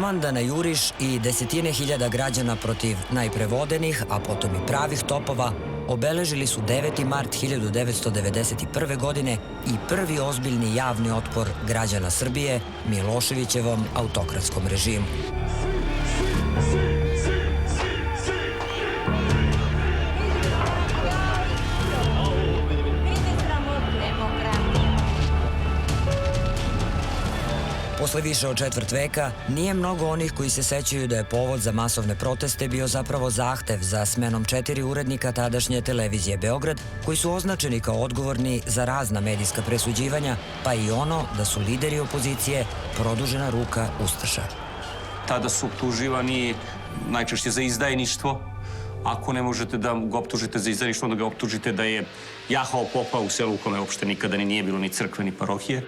Komanda juriš i desetine hiljada građana protiv najprevodenih, a potom i pravih topova, obeležili su 9. mart 1991. godine i prvi ozbiljni javni otpor građana Srbije Miloševićevom autokratskom režimu. Posle više od četvrt veka, nije mnogo onih koji se sećaju da je povod za masovne proteste bio zapravo zahtev za smenom 4 urednika tadašnje televizije Beograd, koji su označeni kao odgovorni za razna medijska presuđivanja, pa i ono da su lideri opozicije produžena ruka ustaša. Tada su optuživani najčešće za izdajništvo. Ako ne možete da ga optužite za izdajništvo, onda ga optužite da je jahao popa u selu u kome uopšte nikada nije bilo ni crkve ni parohije.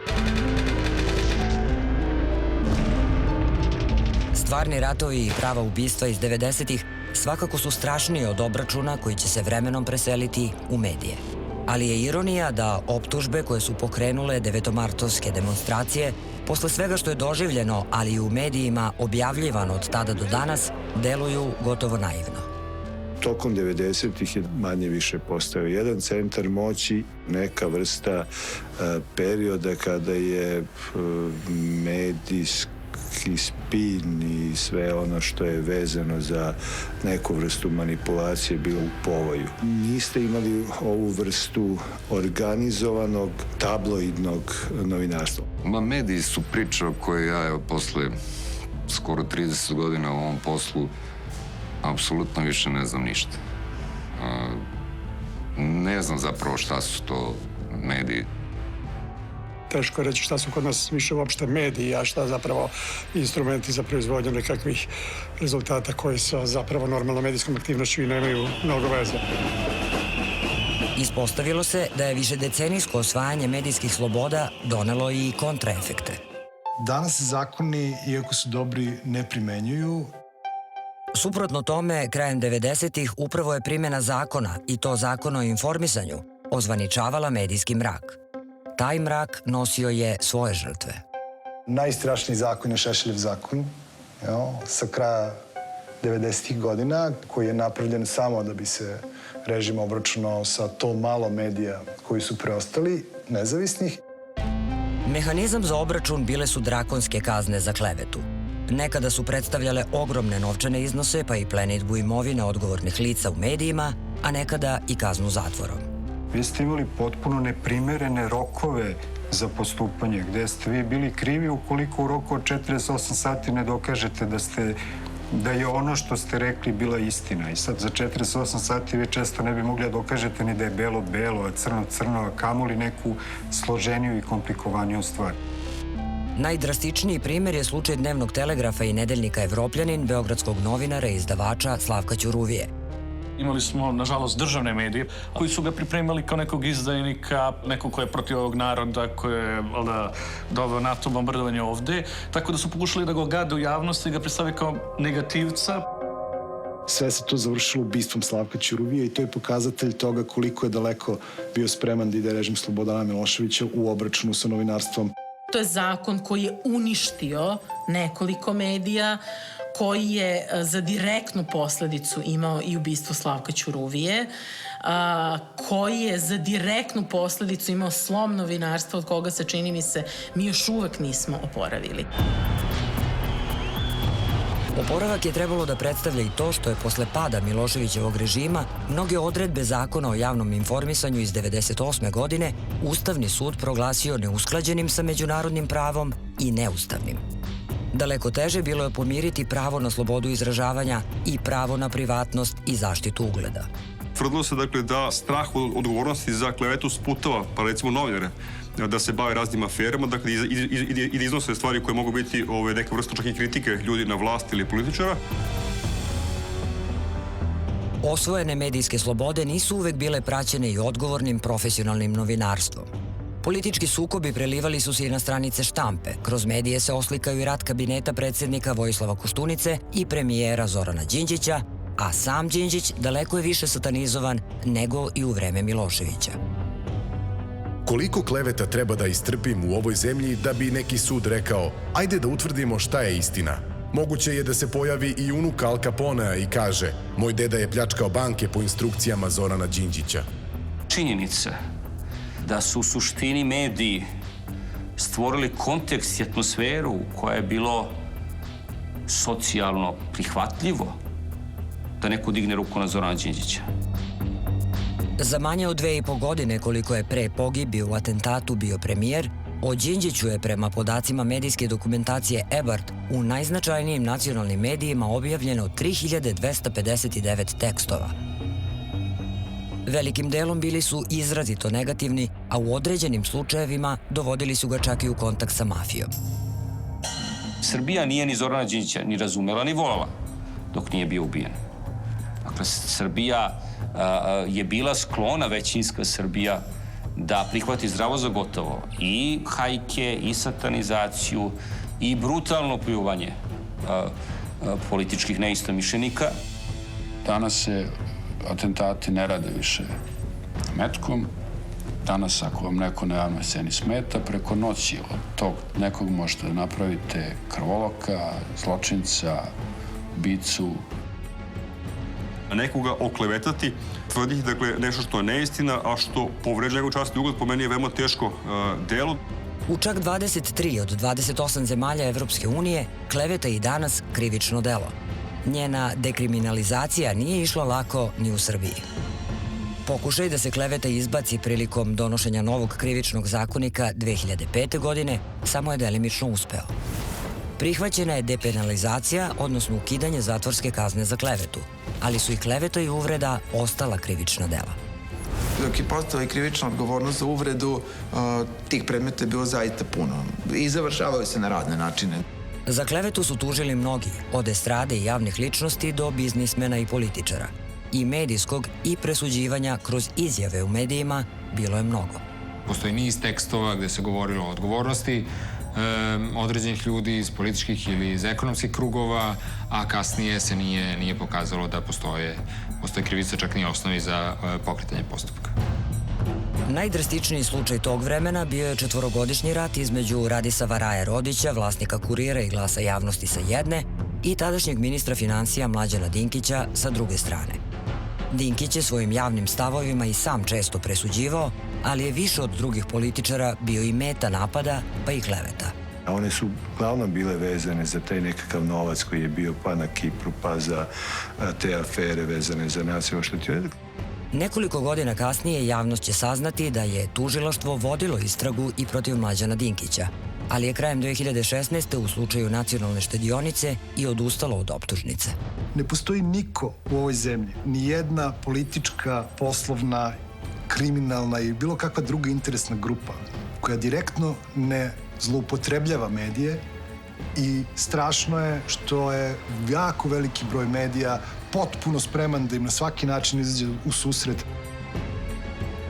Stvarni ratovi i prava ubistva iz 90-ih svakako su strašniji od obračuna koji će se vremenom preseliti u medije. Ali je ironija da optužbe koje su pokrenule devetomartovske demonstracije, posle svega što je doživljeno, ali i u medijima objavljivano od tada do danas, deluju gotovo naivno. Tokom 90-ih je manje više postao jedan centar moći, neka vrsta perioda kada je medijski spin i sve ono što je vezano za neku vrstu manipulacije bilo u povoju. Niste imali ovu vrstu organizovanog tabloidnog novinarstva. Mediji su priča o kojoj ja posle skoro 30 godina u ovom poslu apsolutno više ne znam ništa. Ne znam zapravo šta su to mediji. Teško je reći šta su kod nas više uopšte mediji, a šta zapravo instrumenti za proizvodnju nekakvih rezultata koji sa zapravo normalnom medijskom aktivnošću i nemaju mnogo veze. Ispostavilo se da je višedecenijsko osvajanje medijskih sloboda donelo i kontraefekte. Danas se zakoni, iako su dobri, ne primenjuju. Suprotno tome, krajem 90-ih upravo je primjena zakona, i to zakona o informisanju, ozvaničavala medijski mrak. Taj mrak nosio je svoje žrtve. Najstrašniji zakon je Šešeljev zakon, sa kraja 90-ih godina, koji je napravljen samo da bi se režim obračunao sa to malo medija koji su preostali, nezavisnih. Mehanizam za obračun bile su drakonske kazne za klevetu. Nekada su predstavljale ogromne novčane iznose, pa i plenidbu imovine odgovornih lica u medijima, a nekada i kaznu zatvorom. Vi ste imali potpuno neprimerene rokove za postupanje, gde ste vi bili krivi ukoliko u roku od 48 sati ne dokažete da je ono što ste rekli bila istina. I sad za 48 sati vi često ne bi mogli da dokažete ni da je belo, a crno, a kamoli neku složeniju i komplikovaniju stvar. Najdrastičniji primer je slučaj Dnevnog telegrafa i nedeljnika Evropljanin, beogradskog novinara i izdavača Slavka Ćuruvije. Imali smo, nažalost, državne medije koji su ga pripremali kao nekog izdajnika, nekog ko je protiv ovog naroda, koji je doveo NATO bombardovanje ovde, tako da su pokušali da ga gade u javnosti i ga predstave kao negativca. Sve se to završilo ubistvom Slavka Ćuruvije i to je pokazatelj toga koliko je daleko bio spreman da ide režim Slobodana Miloševića u obračunu sa novinarstvom. To je zakon koji je uništio nekoliko medija, koji je za direktnu posledicu imao i ubistvo Slavka Ćuruvije, koji je za direktnu posledicu imao slom novinarstva od koga se, čini mi se, mi još uvek nismo oporavili. Oporavak je trebalo da predstavlja i to što je posle pada Miloševićevog režima mnoge odredbe zakona o javnom informisanju iz 1998. godine Ustavni sud proglasio neusklađenim sa međunarodnim pravom i neustavnim. Daleko teže bilo je pomiriti pravo na slobodu izražavanja i pravo na privatnost i zaštitu ugleda. Tvrdilo se dakle da strah od odgovornosti za klevetu sputava, pa recimo novinare, da se bave raznim aferama, dakle i da iznose stvari koje mogu biti neka vrsta čak i kritike ljudi na vlast ili političara. Osvojene medijske slobode nisu uvek bile praćene i odgovornim profesionalnim novinarstvom. Politički sukobi prelivali su se i na stranice štampe. Kroz medije se oslikaju i rad kabineta predsjednika Vojislava Koštunice i premijera Zorana Đinđića, a sam Đinđić daleko je više satanizovan nego i u vreme Miloševića. Koliko kleveta treba da istrpim u ovoj zemlji da bi neki sud rekao ajde da utvrdimo šta je istina? Moguće je da se pojavi i unuk Al Caponea i kaže: moj deda je pljačkao banke po instrukcijama Zorana Đinđića. Činjenica da su u suštini mediji stvorili kontekst i atmosferu koja je bilo socijalno prihvatljivo da neko digne ruku na Zorana Đinđića. Za manje od 2,5 godine koliko je pre pogibio u atentatu bio premijer, o Đinđiću je prema podacima medijske dokumentacije Ebert u najznačajnijim nacionalnim medijima objavljeno 3259 tekstova. Velikim delom bili su izrazito negativni, a u određenim slučajevima dovodili su ga čak i u kontakt sa mafijom. Srbija nije ni Zorana Đinđića ni razumela ni volala dok nije bio ubijen. Dakle, Srbija je bila sklona, većinska Srbija, da prihvati zdravo za gotovo i hajke, i satanizaciju, i brutalno pljuvanje političkih neistomišljenika. Danas se atentati ne rade više metkom. Danas, ako vam neko na javnoj sceni smeta, preko noći od tog nekog možete da napravite krvoloka, zločinca, ubicu. Nekoga oklevetati, tvrditi dakle, nešto što je neistina, a što povređa njegov čast i ugled, po meni je veoma teško delo. U čak 23 od 28 zemalja Evropske unije kleveta je i danas krivično delo. Njena dekriminalizacija nije išla lako ni u Srbiji. Pokušaj da se kleveta izbaci prilikom donošenja novog krivičnog zakonika 2005. godine samo je delimično uspeo. Prihvaćena je depenalizacija, odnosno ukidanje zatvorske kazne za klevetu, ali su i kleveta i uvreda ostala krivična dela. Dok je postala i krivična odgovornost za uvredu, tih predmeta je bilo zaista puno i završavaju se na razne načine. Za klevetu su tužili mnogi, od estrade i javnih ličnosti do biznismena i političara. I medijskog i presuđivanja kroz izjave u medijima bilo je mnogo. Postoji niz tekstova gde se govorilo o odgovornosti određenih ljudi iz političkih ili iz ekonomskih krugova, a kasnije se nije pokazalo da postoje krivica, čak ni osnovi za pokretanje postupka. Najdrastičniji slučaj tog vremena bio je 4-godišnji rat između Radisava Raja Rodića, vlasnika Kurira i Glasa javnosti sa jedne, i tadašnjeg ministra financija Mlađana Dinkića sa druge strane. Dinkić je svojim javnim stavovima i sam često presuđivao, ali je više od drugih političara bio i meta napada, pa i kleveta. One su uglavnom bile vezane za taj nekakav novac koji je bio pa na Kipru, pa za te afere vezane za nacionalno štetio. Nekoliko godina kasnije javnost će saznati da je tužilaštvo vodilo istragu i protiv Mlađana Dinkića, ali je krajem 2016. u slučaju nacionalne štedionice i odustalo od optužnice. Ne postoji niko u ovoj zemlji, ni jedna politička, poslovna, kriminalna i bilo kakva druga interesna grupa koja direktno ne zloupotrebljava medije i strašno je što je jako veliki broj medija potpuno spreman da im na svaki način izađe u susret.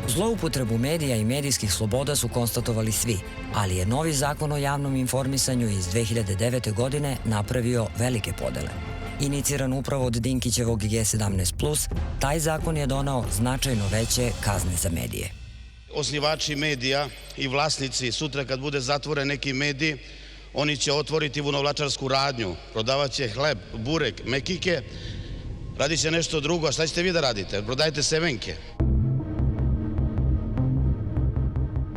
Zloupotrebu medija i medijskih sloboda su konstatovali svi, ali je novi zakon o javnom informisanju iz 2009. godine napravio velike podele. Iniciran upravo od Dinkićevog G17+, taj zakon je donao značajno veće kazne za medije. Osnivači medija i vlasnici, sutra kad bude zatvoren neki medij, oni će otvoriti vunovlačarsku radnju, prodavaće hleb, burek, mekike, radi će nešto drugo, a šta ćete vi da radite? Prodajte semenke.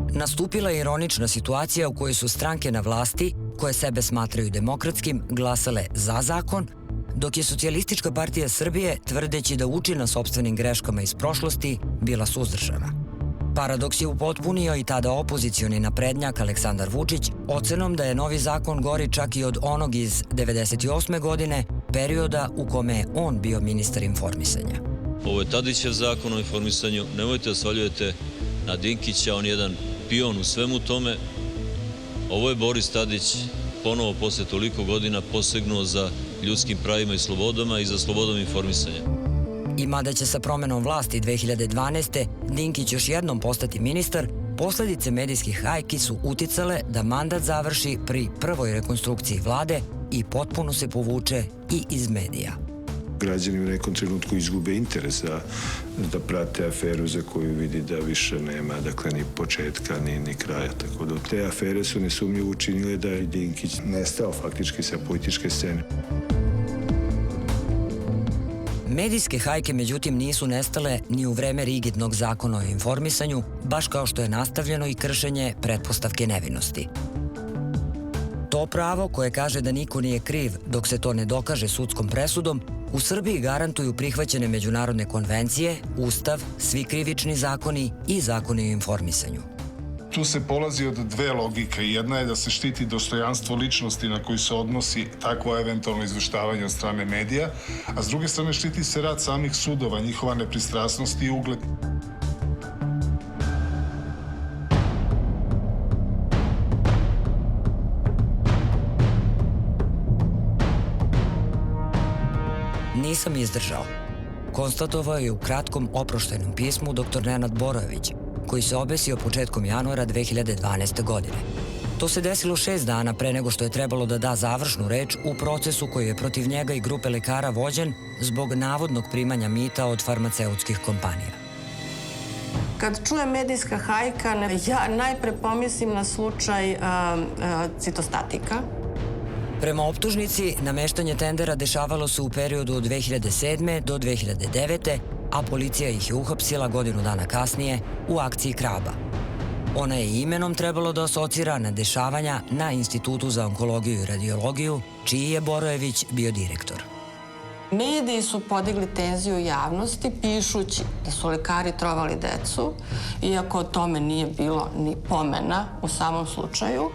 Nastupila je ironična situacija u kojoj su stranke na vlasti, koje sebe smatraju demokratskim, glasale za zakon, dok je Socijalistička partija Srbije, tvrdeći da uči na sopstvenim greškama iz prošlosti, bila suzdržana. Paradoks je upotpunio i tada opozicioni naprednjak Aleksandar Vučić ocenom da je novi zakon gori čak i od onog iz 1998. godine, perioda u kome je on bio ministar informisanja. Ovo je Tadićev zakon o informisanju, nemojte da svaljujete na Dinkića, on je jedan pion u svemu tome. Ovo je Boris Tadić ponovo posle toliko godina posegnuo za ljudskim pravima i slobodama i za slobodom informisanja. I mada će sa promenom vlasti 2012. Dinkić još jednom postati ministar, posledice medijskih hajki su uticale da mandat završi pri prvoj rekonstrukciji vlade i potpuno se povuče i iz medija. Građani u nekom trenutku izgube interes da prate aferu za koju vidi da više nema, dakle, ni početka, ni kraja. Tako da te afere su nesumnjivo učinile da je Dinkić nestao faktički sa političke scene. Medijske hajke, međutim, nisu nestale ni u vreme rigidnog zakona o informisanju, baš kao što je nastavljeno i kršenje pretpostavke nevinosti. To pravo, koje kaže da niko nije kriv dok se to ne dokaže sudskom presudom, u Srbiji garantuju prihvaćene međunarodne konvencije, Ustav, svi krivični zakoni i zakoni o informisanju. Tu se polazi od dve logike. Jedna je da se štiti dostojanstvo ličnosti na koji se odnosi takvo eventualno izveštavanje od strane medija, a s druge strane štiti se rad samih sudova, njihova nepristrasnost i ugled. Nisam izdržao. Konstatovao je u kratkom oproštajnom pismu dr. Nenad Borojević, koji se obesio početkom januara 2012. godine. To se desilo 6 dana pre nego što je trebalo da da završnu reč u procesu koji je protiv njega i grupe lekara vođen zbog navodnog primanja mita od farmaceutskih kompanija. Kad čujem medijska hajka, ja najpre pomislim na slučaj citostatika. Prema optužnici, nameštanje tendera dešavalo se u periodu od 2007. do 2009. a policija ih je uhapsila godinu dana kasnije u akciji Kraba. Ona je imenom trebalo da asocira na dešavanja na Institutu za onkologiju i radiologiju, čiji je Borojević bio direktor. Mediji su podigli tenziju javnosti pišući da su lekari trovali decu, iako o tome nije bilo ni pomena u samom slučaju.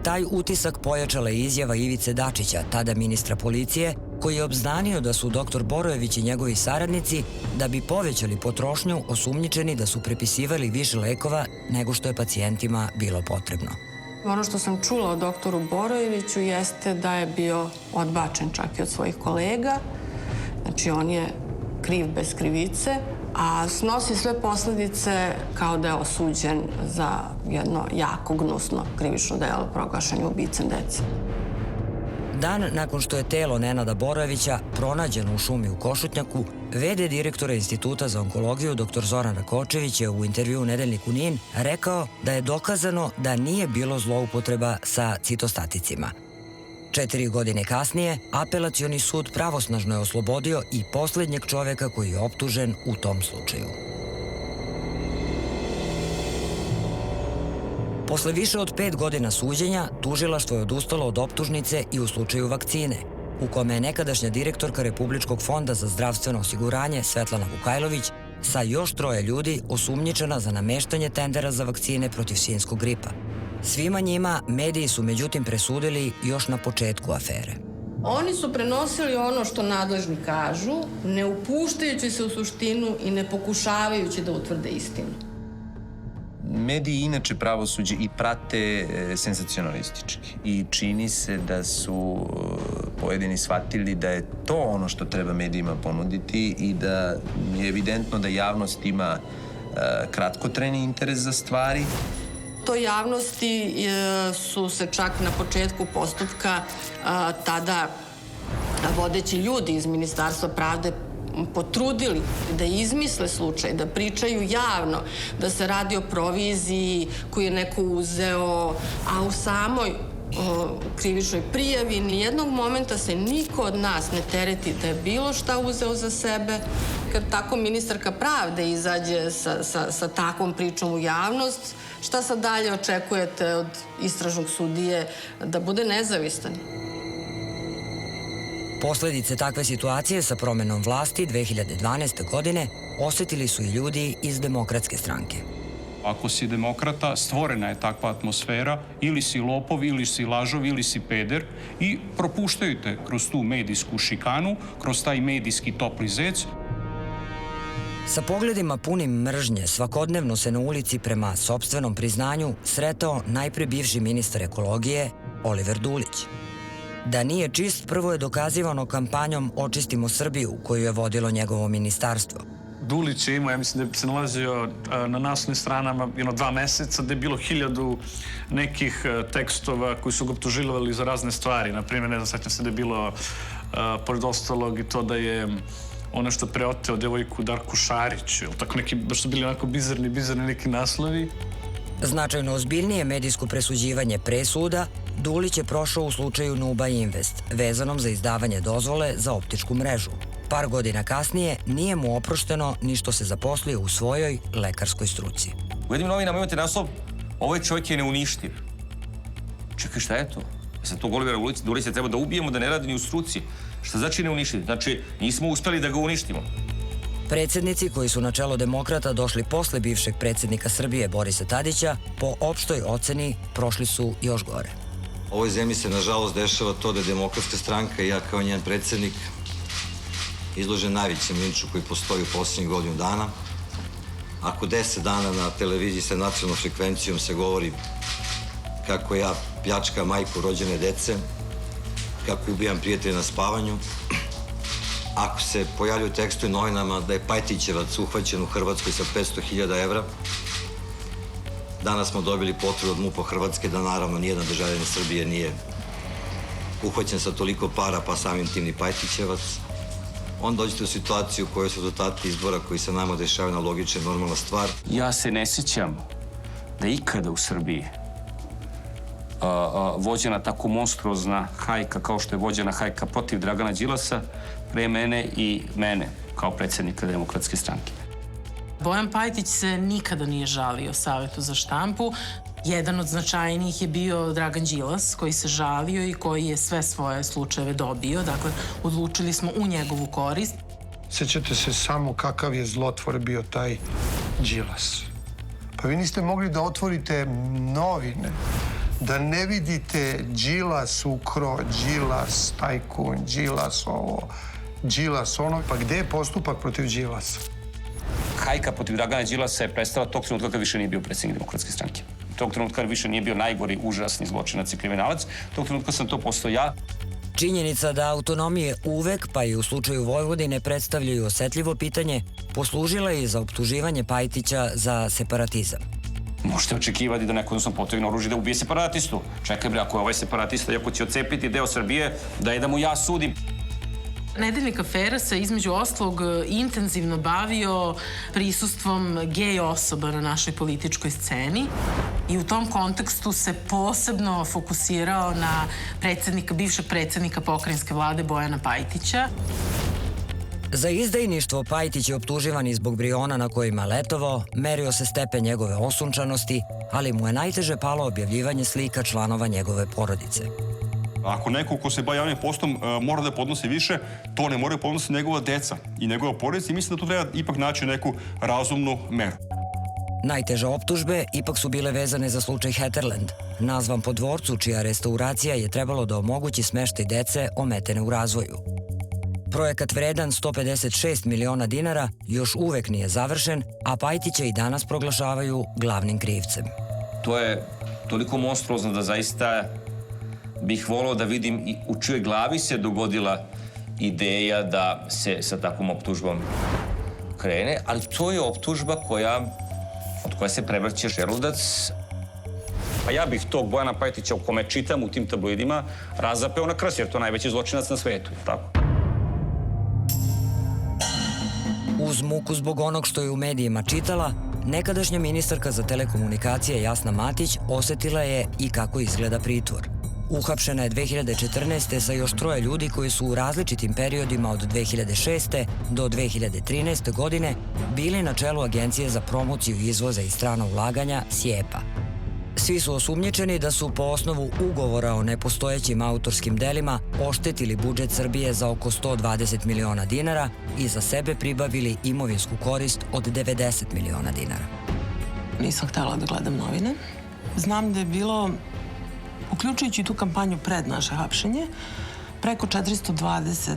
Taj utisak pojačala je izjava Ivice Dačića, tada ministra policije, koji je obznanio da su dr. Borojević i njegovi saradnici, da bi povećali potrošnju, osumnjičeni da su prepisivali više lekova nego što je pacijentima bilo potrebno. Ono što sam čula o doktoru Borojeviću jeste da je bio odbačen čak i od svojih kolega. Znači, on je kriv bez krivice, a snosi sve posledice kao da je osuđen za jedno jako gnusno krivično delo proglašenja ubicem dece. Dan nakon što je telo Nenada Borojevića pronađeno u šumi u Košutnjaku, v.d. direktora Instituta za onkologiju dr. Zoran Rakočević je u intervju u Nedeljniku NIN rekao da je dokazano da nije bilo zloupotreba sa citostaticima. 4 godine kasnije, Apelacioni sud pravosnažno je oslobodio i poslednjeg čoveka koji je optužen u tom slučaju. Posle više od 5 godina suđenja, tužilaštvo je odustalo od optužnice i u slučaju vakcine, u kome je nekadašnja direktorka Republičkog fonda za zdravstveno osiguranje Svetlana Vukajlović sa još 3 ljudi osumnjičena za nameštanje tendera za vakcine protiv svinjskog gripa. Svima njima mediji su međutim presudili još na početku afere. Oni su prenosili ono što nadležni kažu, ne upuštajući se u suštinu i ne pokušavajući da utvrde istinu. Mediji inače pravosuđe i prate senzacionalistički i čini se da su pojedini shvatili da je to ono što treba medijima ponuditi i da je evidentno da javnost ima kratkotrajni interes za stvari. To javnosti su se čak na početku postupka tada vodeći ljudi iz Ministarstva pravde potrudili da izmisle slučaj, da pričaju javno, da se radi o proviziji koju je neko uzeo, a u samoj krivičnoj prijavi nijednog momenta se niko od nas ne tereti da je bilo šta uzeo za sebe. Kad tako ministarka pravde izađe sa takvom pričom u javnost, šta sad dalje očekujete od istražnog sudije da bude nezavistan? Posledice takve situacije sa promenom vlasti 2012. godine osetili su i ljudi iz Demokratske stranke. Ako si demokrata, stvorena je takva atmosfera, ili si lopov, ili si lažov, ili si peder i propuštaju te kroz tu medijsku šikanu, kroz taj medijski topli zec. Sa pogledima punim mržnje svakodnevno se na ulici prema sopstvenom priznanju sretao najpre bivši ministar ekologije Oliver Dulić. Da nije čist, prvo je dokazivano kampanjom Očistimo Srbiju, koju je vodilo njegovo ministarstvo. Dulić je imao, ja mislim da je se nalazio na naslovnim stranama 2 meseca, da je bilo 1000 nekih tekstova koji su ga optuživali za razne stvari. Naprimjer, ne znam, sećam se da je bilo pored ostalog i to da je ono što preoteo devojku Darku Šarić, ili tako neki, baš su bili onako bizarni neki naslovi. Značajno ozbiljnije medijsko presuđivanje presuda Dulić je prošao u slučaju Nuba Invest, vezanom za izdavanje dozvole za optičku mrežu. Par godina kasnije nije mu oprošteno ni što se zaposlio u svojoj lekarskoj struci. U jednim novinama imate naslov, ovaj čovjek je neuništiv. Čekaj, šta je to? Sad to Olivera Dulića treba da ubijemo, da ne radi ni u struci. Šta znači neuništiv? Znači, nismo uspeli da ga uništimo. Predsjednici koji su na čelo demokrata došli posle bivšeg predsjednika Srbije Borisa Tadića, po opštoj oceni prošli su još gore. U ovoj zemlji se nažalost dešava to da je Demokratska stranka i ja kao njen predsjednik izložen najvećem linču koji postoji u posljednjih godinu dana. Ako 10 dana na televiziji sa nacionalnom frekvencijom se govori kako ja pljačkam majku rođene dece, kako ubijam prijatelje na spavanju, ako se pojavljuju tekstovi novinama da je Pajtićevac uhvaćen u Hrvatskoj sa 500.000 evra, danas smo dobili potvrdu od MUP-a Hrvatske da naravno nijedan državljanin Srbije nije uhvaćen sa toliko para, pa samim tim ni Pajtićevac. Onda dođete u situaciju u kojoj su rezultati izbora koji se nama dešavaju na logična i normalna stvar. Ja se ne sjećam da ikada u Srbiji vođena tako monstruozna hajka kao što je vođena hajka protiv Dragana Đilasa pre mene i mene kao predsjednika Demokratske stranke. Bojan Pajtić se nikada nije žalio Savetu za štampu. Jedan od značajnijih je bio Dragan Đilas, koji se žalio i koji je sve svoje slučajeve dobio. Dakle, odlučili smo u njegovu korist. Sjećate se samo kakav je zlotvor bio taj Đilas. Pa vi niste mogli da otvorite novine, da ne vidite Đilas ukro, Đilas tajkun, Đilas ovo, Đilas ono. Pa gde je postupak protiv Đilasa? Hajka protiv Dragana Đilasa je prestala tog trenutka kad više nije bio predsjednik Demokratske stranke. Tog trenutka više nije bio najgori, užasni zločinac i kriminalac. Tog trenutka sam to postao ja. Činjenica da autonomije uvek, pa i u slučaju Vojvodine, predstavljaju osetljivo pitanje, poslužila je i za optuživanje Pajtića za separatizam. Možete očekivati da neko potegne oružje da ubije separatistu. Čekaj bre, ako je ovaj separatista i ako će ocepiti deo Srbije, da mu ja sudim. Nedeljnik afera se između ostalog intenzivno bavio prisustvom gej osoba na našoj političkoj sceni i u tom kontekstu se posebno fokusirao na bivšeg predsjednika pokrajinske vlade Bojana Pajtića. Za izdajništvo Pajtić je optuživan i zbog Briona na kojima letovao, merio se stepen njegove osunčanosti, ali mu je najteže palo objavljivanje slika članova njegove porodice. Ako neko ko se bavi javnim poslom mora da podnosi više, to ne moraju podnositi njegova deca i njegova porodica i mislim da tu treba ipak naći neku razumnu meru. Najteže optužbe ipak su bile vezane za slučaj Heterland, nazvan po dvorcu čija restauracija je trebalo da omogući smeštaj dece ometene u razvoju. Projekat vredan 156 miliona dinara još uvek nije završen, a Pajtića i danas proglašavaju glavnim krivcem. To je toliko monstruozno da zaista bih volao da vidim i u čijoj glavi se dogodila ideja da se sa takvom optužbom krene, ali to je optužba od koja se prevrće želudac. Pa ja bih tog Bojana Pajtića, o kome čitam u tim tabloidima, razapeo na krs, jer to je najveći zločinac na svetu, tako? Uz muku zbog onog što je u medijima čitala, nekadašnja ministarka za telekomunikacije Jasna Matić osetila je i kako izgleda pritvor. Uhapšena je 2014. sa još 3 ljudi koji su u različitim periodima od 2006. do 2013. godine bili na čelu Agencije za promociju izvoza i strana ulaganja SIEPA. Svi su osumnjičeni da su po osnovu ugovora o nepostojećim autorskim delima oštetili budžet Srbije za oko 120 miliona dinara i za sebe pribavili imovinsku korist od 90 miliona dinara. Nisam htela da gledam novine. Znam da je bilo, uključujući tu kampanju pred naše hapšenje, preko 420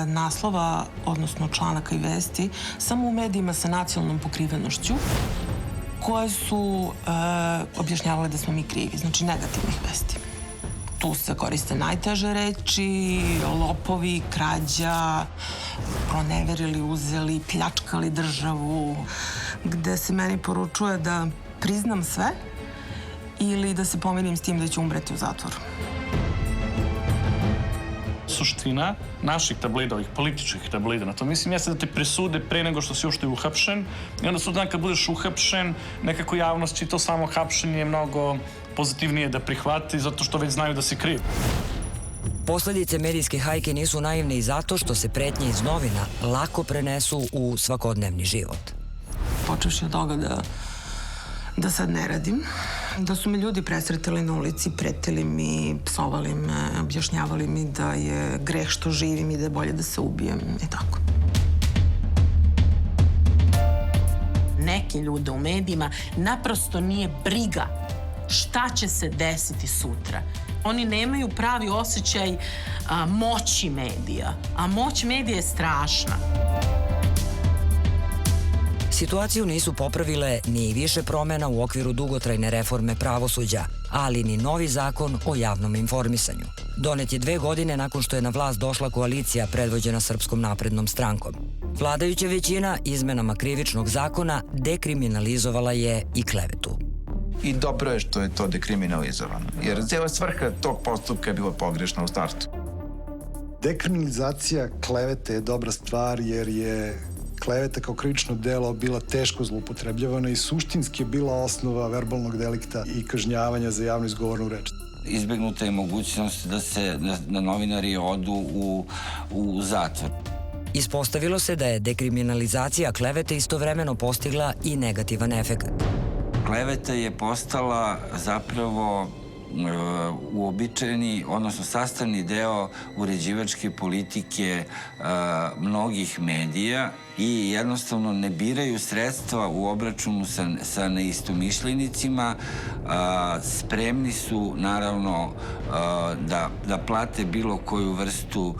naslova, odnosno članaka i vesti, samo u medijima sa nacionalnom pokrivenošću, koje su objašnjavale da smo mi krivi, znači negativnih vesti. Tu se koriste najteže reči, lopovi, krađa, proneverili, uzeli, pljačkali državu, gde se meni poručuje da priznam sve ili da se pomirim s tim da ću umreti u zatvoru. Suština naših tablida, ovih političkih tablida, na to mislim jeste da te presude pre nego što si uopšte uhapšen i onda sudan kad budeš uhapšen, nekako javnost će to samo hapšenje mnogo pozitivnije da prihvati zato što već znaju da si kriv. Posledice medijske hajke nisu naivne i zato što se pretnje iz novina lako prenesu u svakodnevni život. Počevši od toga da sad ne radim, da su me ljudi presretali na ulici, pretili mi, psovali me, objašnjavali mi da je greh što živim i da je bolje da se ubijem i tako. Neke ljude u medijima naprosto nije briga šta će se desiti sutra. Oni nemaju pravi osjećaj moći medija, a moć medija je strašna. Situaciju nisu popravile ni više promjena u okviru dugotrajne reforme pravosuđa, ali ni novi zakon o javnom informisanju. Donet je 2 godine nakon što je na vlast došla koalicija predvođena Srpskom naprednom strankom. Vladajuća većina izmenama krivičnog zakona dekriminalizovala je i klevetu. I dobro je što je to dekriminalizovano, jer cijela svrha tog postupka je bila pogrešna u startu. Dekriminalizacija klevete je dobra stvar jer je kleveta kao krivično delo bila teško zloupotrebljavana i suštinski je bila osnova verbalnog delikta i kažnjavanja za javno izgovornu reč. Izbegnuta je mogućnost da novinari odu u zatvor. Ispostavilo se da je dekriminalizacija klevete istovremeno postigla i negativan efekat. Kleveta je postala zapravo uobičajeni, odnosno sastavni deo uređivačke politike mnogih medija i jednostavno ne biraju sredstva u obračunu sa neistomišljenicima. Spremni su, naravno, da plate bilo koju vrstu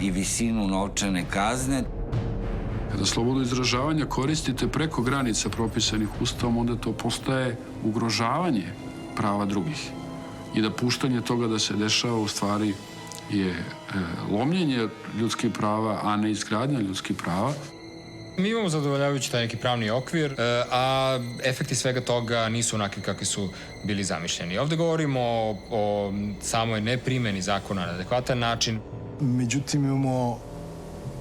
i visinu novčane kazne. Kada slobodu izražavanja koristite preko granica propisanih Ustavom, onda to postaje ugrožavanje prava drugih. I da puštanje toga da se dešava u stvari je lomljenje ljudskih prava, a ne izgradnja ljudskih prava. Mi imamo zadovoljavajući taj neki pravni okvir, a efekti svega toga nisu onakvi kakvi su bili zamišljeni. Ovde govorimo o samoj neprimeni zakona na adekvatan način. Međutim, imamo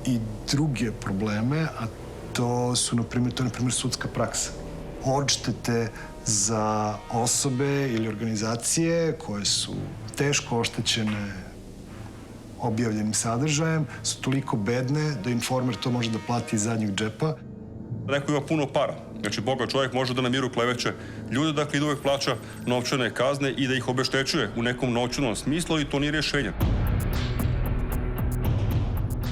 i druge probleme, a to je, na primjer, sudska praksa. Odštete za osobe ili organizacije koje su teško oštećene objavljenim sadržajem, su toliko bedne da Informer to može da plati iz zadnjeg džepa. Neko ima puno para. Znači, bogat čovjek može da na miru kleveće ljude, dakle, i da uvek plaća novčane kazne i da ih obeštećuje u nekom novčanom smislu i to nije rješenje.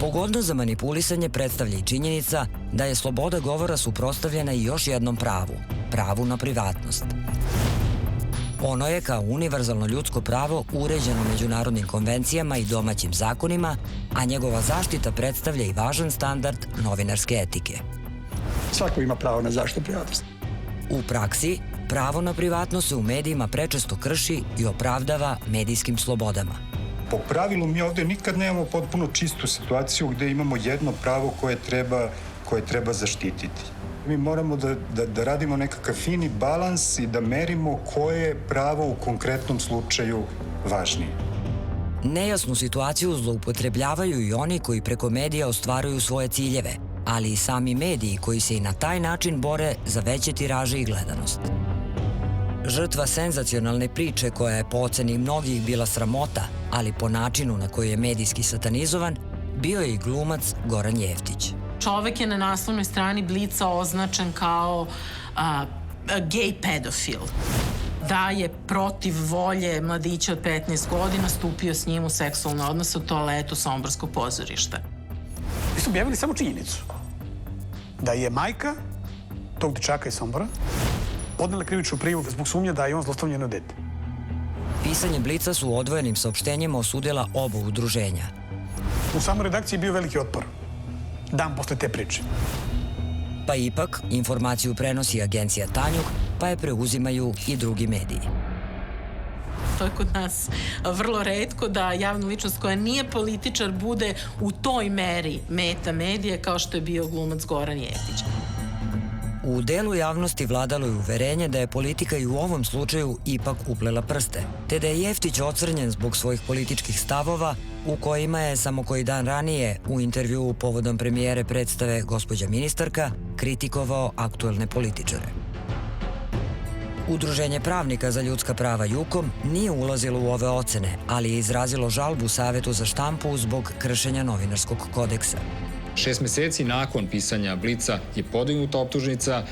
Pogodnost za manipulisanje predstavlja i činjenica da je sloboda govora suprotstavljena i još jednom pravu, pravu na privatnost. Ono je kao univerzalno ljudsko pravo uređeno međunarodnim konvencijama i domaćim zakonima, a njegova zaštita predstavlja i važan standard novinarske etike. Svako ima pravo na zaštitu privatnosti. U praksi, pravo na privatnost se u medijima prečesto krši i opravdava medijskim slobodama. Po pravilu mi ovde nikad nemamo potpuno čistu situaciju gde imamo jedno pravo koje treba zaštititi. Mi moramo da radimo nekakav fini balans i da merimo koje je pravo u konkretnom slučaju važnije. Nejasnu situaciju zloupotrebljavaju i oni koji preko medija ostvaruju svoje ciljeve, ali i sami mediji koji se i na taj način bore za veće tiraže i gledanost. Žrtva senzacionalne priče koja je po oceni mnogih bila sramota, ali po načinu na koji je medijski satanizovan, bio je i glumac Goran Jeftić. Čovek je na naslovnoj strani Blica označen kao gej pedofil. Da je protiv volje mladića od 15 godina stupio s njim u seksualne odnose u toaletu Somborskog pozorišta. Mi su objavili samo činjenicu da je majka tog dečaka iz Sombora podnela krivičnu prijavu zbog sumnje da je on zlostavljao jedno dete. Pisanje Blica su u odvojenim saopštenjima osudila oba udruženja. U samoj redakciji je bio veliki otpor. Dan posle te priče. Pa ipak, informaciju prenosi agencija Tanjug, pa je preuzimaju i drugi mediji. To je kod nas vrlo retko da javna ličnost koja nije političar bude u toj meri meta medije kao što je bio glumac Goran Jeftić. U delu javnosti vladalo je uverenje da je politika i u ovom slučaju ipak uplela prste, te da je Jeftić ocrnjen zbog svojih političkih stavova, u kojima je samo koji dan ranije u intervjuu povodom premijere predstave gospođa ministarka kritikovao aktuelne političare. Udruženje pravnika za ljudska prava JUKOM nije ulazilo u ove ocene, ali je izrazilo žalbu Savetu za štampu zbog kršenja novinarskog kodeksa. 6 meseci nakon pisanja Blica je podignuta optužnica,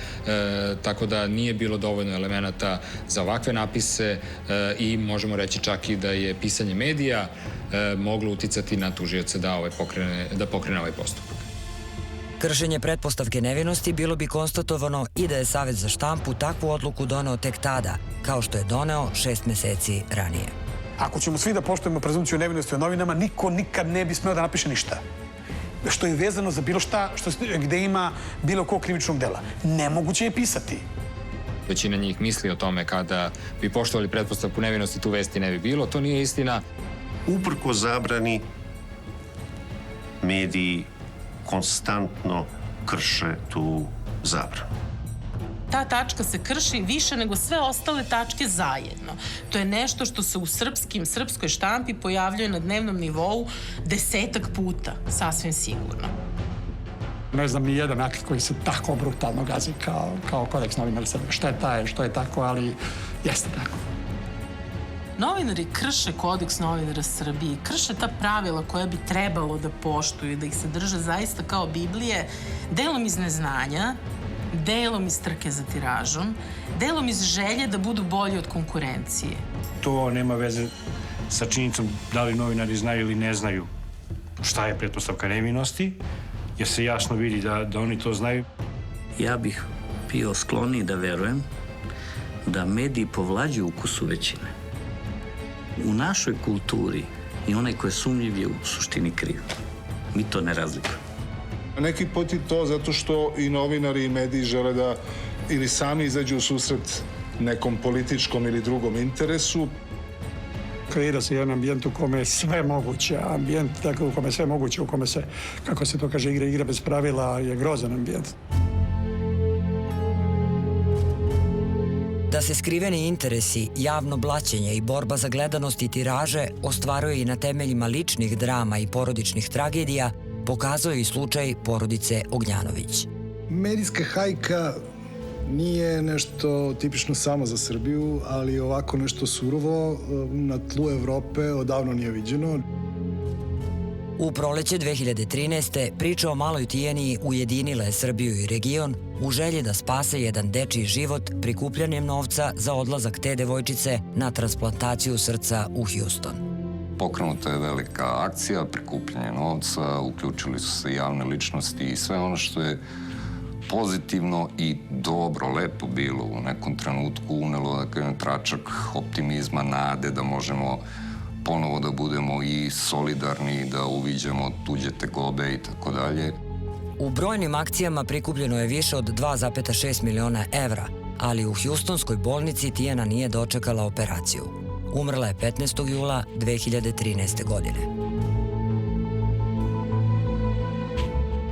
tako da nije bilo dovoljno elemenata za ovakve napise i možemo reći čak i da je pisanje medija moglo uticati na tužioca da pokrene ovaj postupak. Kršenje pretpostavke nevinosti bilo bi konstatovano i da je Savet za štampu takvu odluku doneo tek tada, kao što je doneo 6 meseci ranije. Ako ćemo svi da poštujemo prezumciju nevinosti o novinama, niko nikad ne bi smeo da napiše ništa što je vezano za bilo šta gde ima bilo kog krivičnog dela. Nemoguće je pisati. Većina njih misli o tome kada bi poštovali pretpostavku nevinosti, tu vesti ne bi bilo. To nije istina. Uprko zabrani, mediji konstantno krše tu zabranu. Ta tačka se krši više nego sve ostale tačke zajedno. To je nešto što se u srpskoj štampi pojavljuje na dnevnom nivou 10-ak puta, sasvim sigurno. Ne znam ni jedan akt koji se tako brutalno gazi kao kodeks novinara Srbije. Šta je taj, što je tako, ali jeste tako. Novinari krše kodeks novinara Srbije, krše ta pravila koja bi trebalo da poštuju, da ih se drže zaista kao Biblije, delom iz neznanja, delom iz trke za tiražom, delom iz želje da budu bolji od konkurencije. To nema veze sa činjenicom da li novinari znaju ili ne znaju šta je pretpostavka nevinosti, jer se jasno vidi da oni to znaju. Ja bih bio skloniji da verujem da mediji povlađuju ukusu većine. U našoj kulturi i onaj ko je sumnjiv je u suštini kriv. Mi to ne razlikujemo. Neki put i to zato što i novinari i mediji žele da ili sami izađu u susret nekom političkom ili drugom interesu. Kreira se jedan ambijent u kome je sve moguće, ambijent u kome je sve moguće, u kome se, kako se to kaže, igra bez pravila, je grozan ambijent. Da se skriveni interesi, javno blaćenje i borba za gledanost i tiraže ostvaruje i na temeljima ličnih drama i porodičnih tragedija, pokazao je i slučaj porodice Ognjanović. Medijska hajka nije nešto tipično samo za Srbiju, ali ovako nešto surovo na tlu Evrope odavno nije viđeno. U proleće 2013. priča o maloj Tijani ujedinila je Srbiju i region u želji da spase jedan dečiji život prikupljanjem novca za odlazak te devojčice na transplantaciju srca u Houston. Pokrenuta je velika akcija, prikupljanje novca, uključili su se javne ličnosti i sve ono što je pozitivno i dobro, lepo bilo u nekom trenutku unelo tračak optimizma, nade da možemo ponovo da budemo i solidarni, da uviđamo tuđe tegobe i tako dalje. U brojnim akcijama prikupljeno je više od 2,6 miliona evra, ali u Hjustonskoj bolnici Tijana nije dočekala operaciju. Umrla je 15. jula 2013. godine.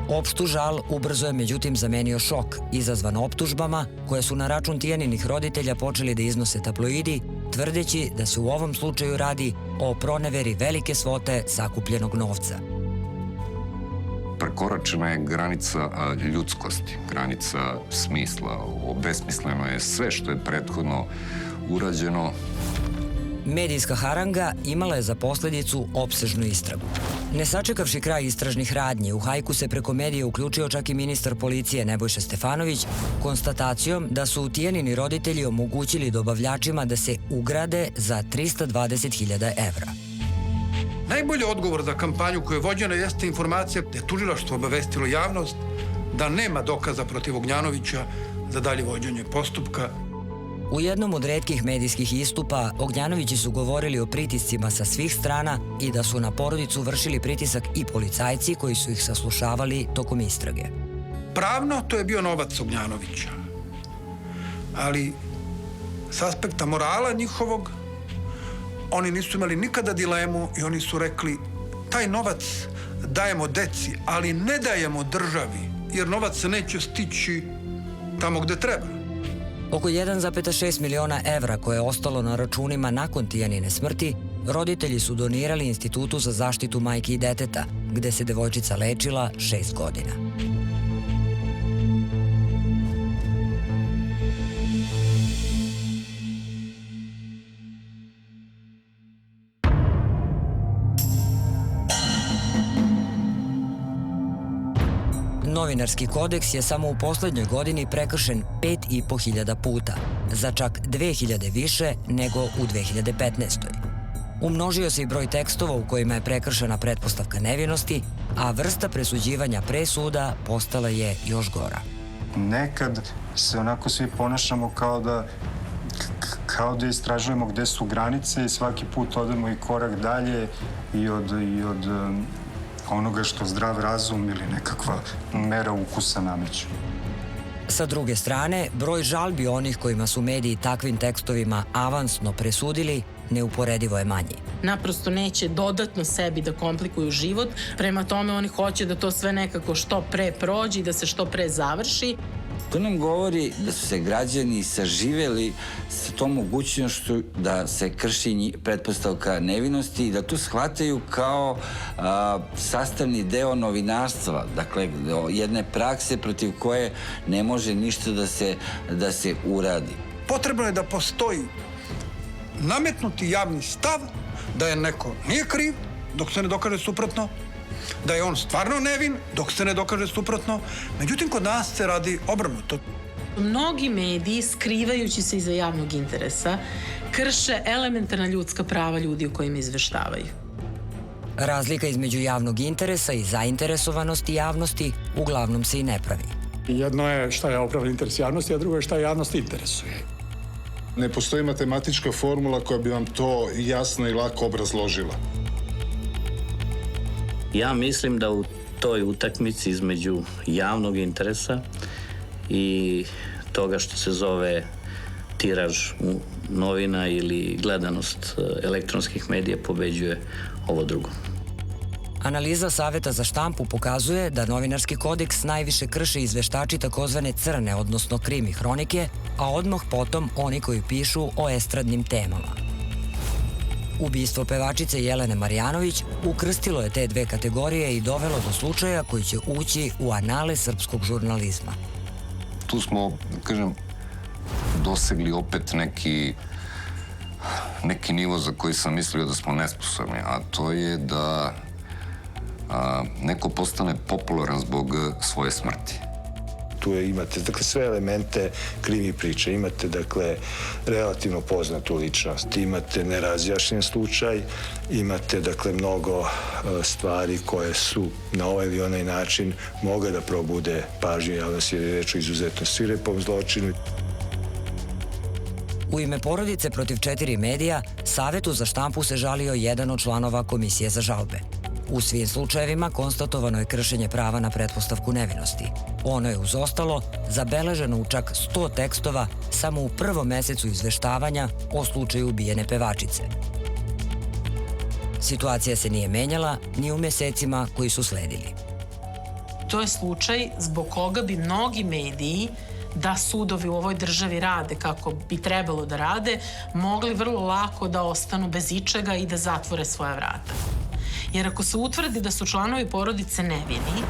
Opštu žal ubrzo je međutim zamenio šok, izazvan optužbama koje su na račun Tijaninih roditelja počeli da iznose tabloidi, tvrdeći da se u ovom slučaju radi o proneveri velike svote sakupljenog novca. Prekoračena je granica ljudskosti, granica smisla. Obesmisleno je sve što je prethodno urađeno. Medijska haranga imala je za posledicu opsežnu istragu. Ne sačekavši kraj istražnih radnji, u hajku se preko medija uključio čak i ministar policije Nebojša Stefanović konstatacijom da su Tijanini roditelji omogućili dobavljačima da se ugrade za 320.000 evra. Najbolji odgovor za kampanju koja je vođena jeste informacija da je tužilaštvo obavestilo javnost da nema dokaza protiv Ognjanovića za dalje vođenje postupka. U jednom od retkih medijskih istupa Ognjanovići su govorili o pritiscima sa svih strana i da su na porodicu vršili pritisak i policajci koji su ih saslušavali tokom istrage. Pravno to je bio novac Ognjanovića, ali s aspekta morala njihovog oni nisu imali nikada dilemu i oni su rekli taj novac dajemo deci, ali ne dajemo državi, jer novac se neće stići tamo gde treba. Oko 1,6 miliona evra koje je ostalo na računima nakon Tijanine smrti roditelji su donirali Institutu za zaštitu majke i deteta, gde se devojčica lečila 6 godina. Novinarski kodeks je samo u poslednjoj godini prekršen 5.500 puta, za čak 2.000 više nego u 2015. Umnožio se i broj tekstova u kojima je prekršena pretpostavka nevinosti, a vrsta presuđivanja pre suda postala je još gora. Nekad se onako svi ponašamo kao da istražujemo gde su granice i svaki put odemo i korak dalje i od onoga što zdrav razum ili nekakva mera ukusa nameću. Sa druge strane, broj žalbi onih kojima su mediji takvim tekstovima avansno presudili neuporedivo je manji. Naprosto neće dodatno sebi da komplikuju život, prema tome oni hoće da to sve nekako što pre prođe i da se što pre završi. To nam govori da su se građani saživeli sa tom mogućnošću da se krši pretpostavka nevinosti i da to shvataju kao sastavni deo novinarstva, dakle jedne prakse protiv koje ne može ništa da se uradi. Potrebno je da postoji nametnuti javni stav da je neko nije kriv dok se ne dokaže suprotno, da je on stvarno nevin dok se ne dokaže suprotno. Međutim, kod nas se radi obrnuto. Mnogi mediji, skrivajući se iza javnog interesa, krše elementarna ljudska prava ljudi o kojima izveštavaju. Razlika između javnog interesa i zainteresovanosti javnosti uglavnom se i ne pravi. Jedno je šta je opravdan interes javnosti, a drugo je šta javnost interesuje. Ne postoji matematička formula koja bi vam to jasno i lako obrazložila. Ja mislim da u toj utakmici između javnog interesa i toga što se zove tiraž novina ili gledanost elektronskih medija pobeđuje ovo drugo. Analiza Saveta za štampu pokazuje da novinarski kodeks najviše krše izveštači takozvane crne, odnosno krimi hronike, a odmah potom oni koji pišu o estradnim temama. Ubistvo pevačice Jelene Marjanović ukrstilo je te dve kategorije i dovelo do slučaja koji će ući u anale srpskog žurnalizma. Tu smo, kažem, dosegli opet neki nivo za koji sam mislio da smo nesposobni, a to je da neko postane popularan zbog svoje smrti. Tu imate sve elemente krimi priče. Imate relativno poznatu ličnost, imate nerazjašnjen slučaj, imate mnogo stvari koje su na ovaj ili onaj način mogle da probude pažnju javnosti jer je reč o izuzetno svirepom zločinu. U ime porodice protiv 4 medija, Savetu za štampu se žalio jedan od članova Komisije za žalbe. U svim slučajevima konstatovano je kršenje prava na pretpostavku nevinosti. Ono je uz ostalo zabeleženo u čak 100 tekstova samo u prvom mesecu izveštavanja o slučaju ubijene pevačice. Situacija se nije menjala ni u mesecima koji su sledili. To je slučaj zbog koga bi mnogi mediji, da sudovi u ovoj državi rade kako bi trebalo da rade, mogli vrlo lako da ostanu bez ičega i da zatvore svoja vrata. Jer ako se utvrdi da su članovi porodice nevini,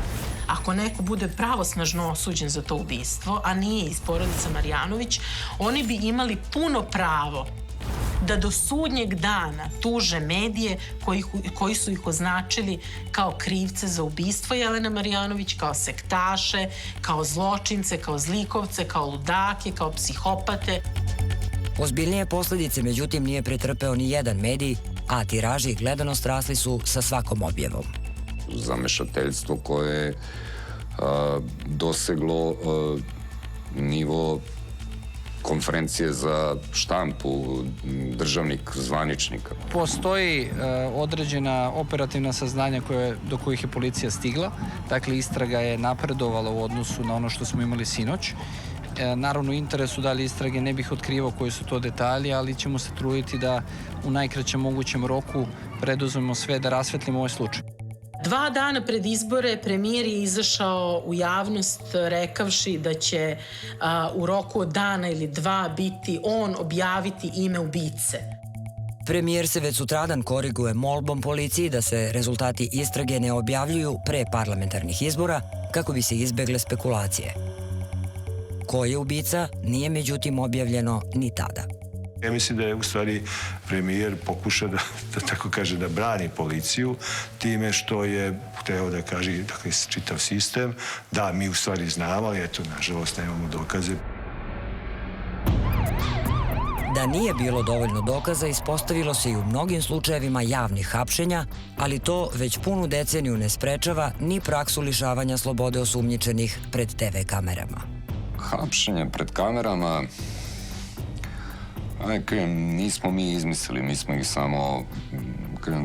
ako neko bude pravosnažno osuđen za to ubistvo, a nije iz porodice Marjanović, oni bi imali puno pravo da do sudnjeg dana tuže medije koji su ih označili kao krivce za ubistvo Jelene Marjanović, kao sektaše, kao zločince, kao zlikovce, kao ludake, kao psihopate. Ozbiljnije posledice, međutim, nije pretrpeo ni jedan medij, a tiraži i gledanost rasli su sa svakom objavom. Zamešateljstvo koje je doseglo nivo konferencije za štampu državnih zvaničnika. Postoji određena operativna saznanja do kojih je policija stigla. Dakle, istraga je napredovala u odnosu na ono što smo imali sinoć. Naravno, u interesu dalje istrage ne bih otkrivao koji su to detalji, ali ćemo se truditi da u najkraćem mogućem roku preduzmemo sve da rasvetlimo ovaj slučaj. 2 dana pred izbore premijer je izašao u javnost rekavši da će u roku od dana ili 2 biti on objaviti ime ubice. Premijer se već sutradan koriguje molbom policiji da se rezultati istrage ne objavljuju pre parlamentarnih izbora kako bi se izbegle spekulacije. Ko je ubica nije međutim objavljeno ni tada. Ja mislim da je u stvari premijer pokušao da tako kaže, da brani policiju time što je hteo da kaže, dakle, čitav sistem, da mi u stvari znamo, ali eto, nažalost, nemamo dokaze. Da nije bilo dovoljno dokaza, ispostavilo se i u mnogim slučajevima javnih hapšenja, ali to već punu deceniju ne sprečava ni praksu lišavanja slobode osumnjičenih pred TV kamerama. Hapšenje pred kamerama, nismo mi izmislili, mi smo ih samo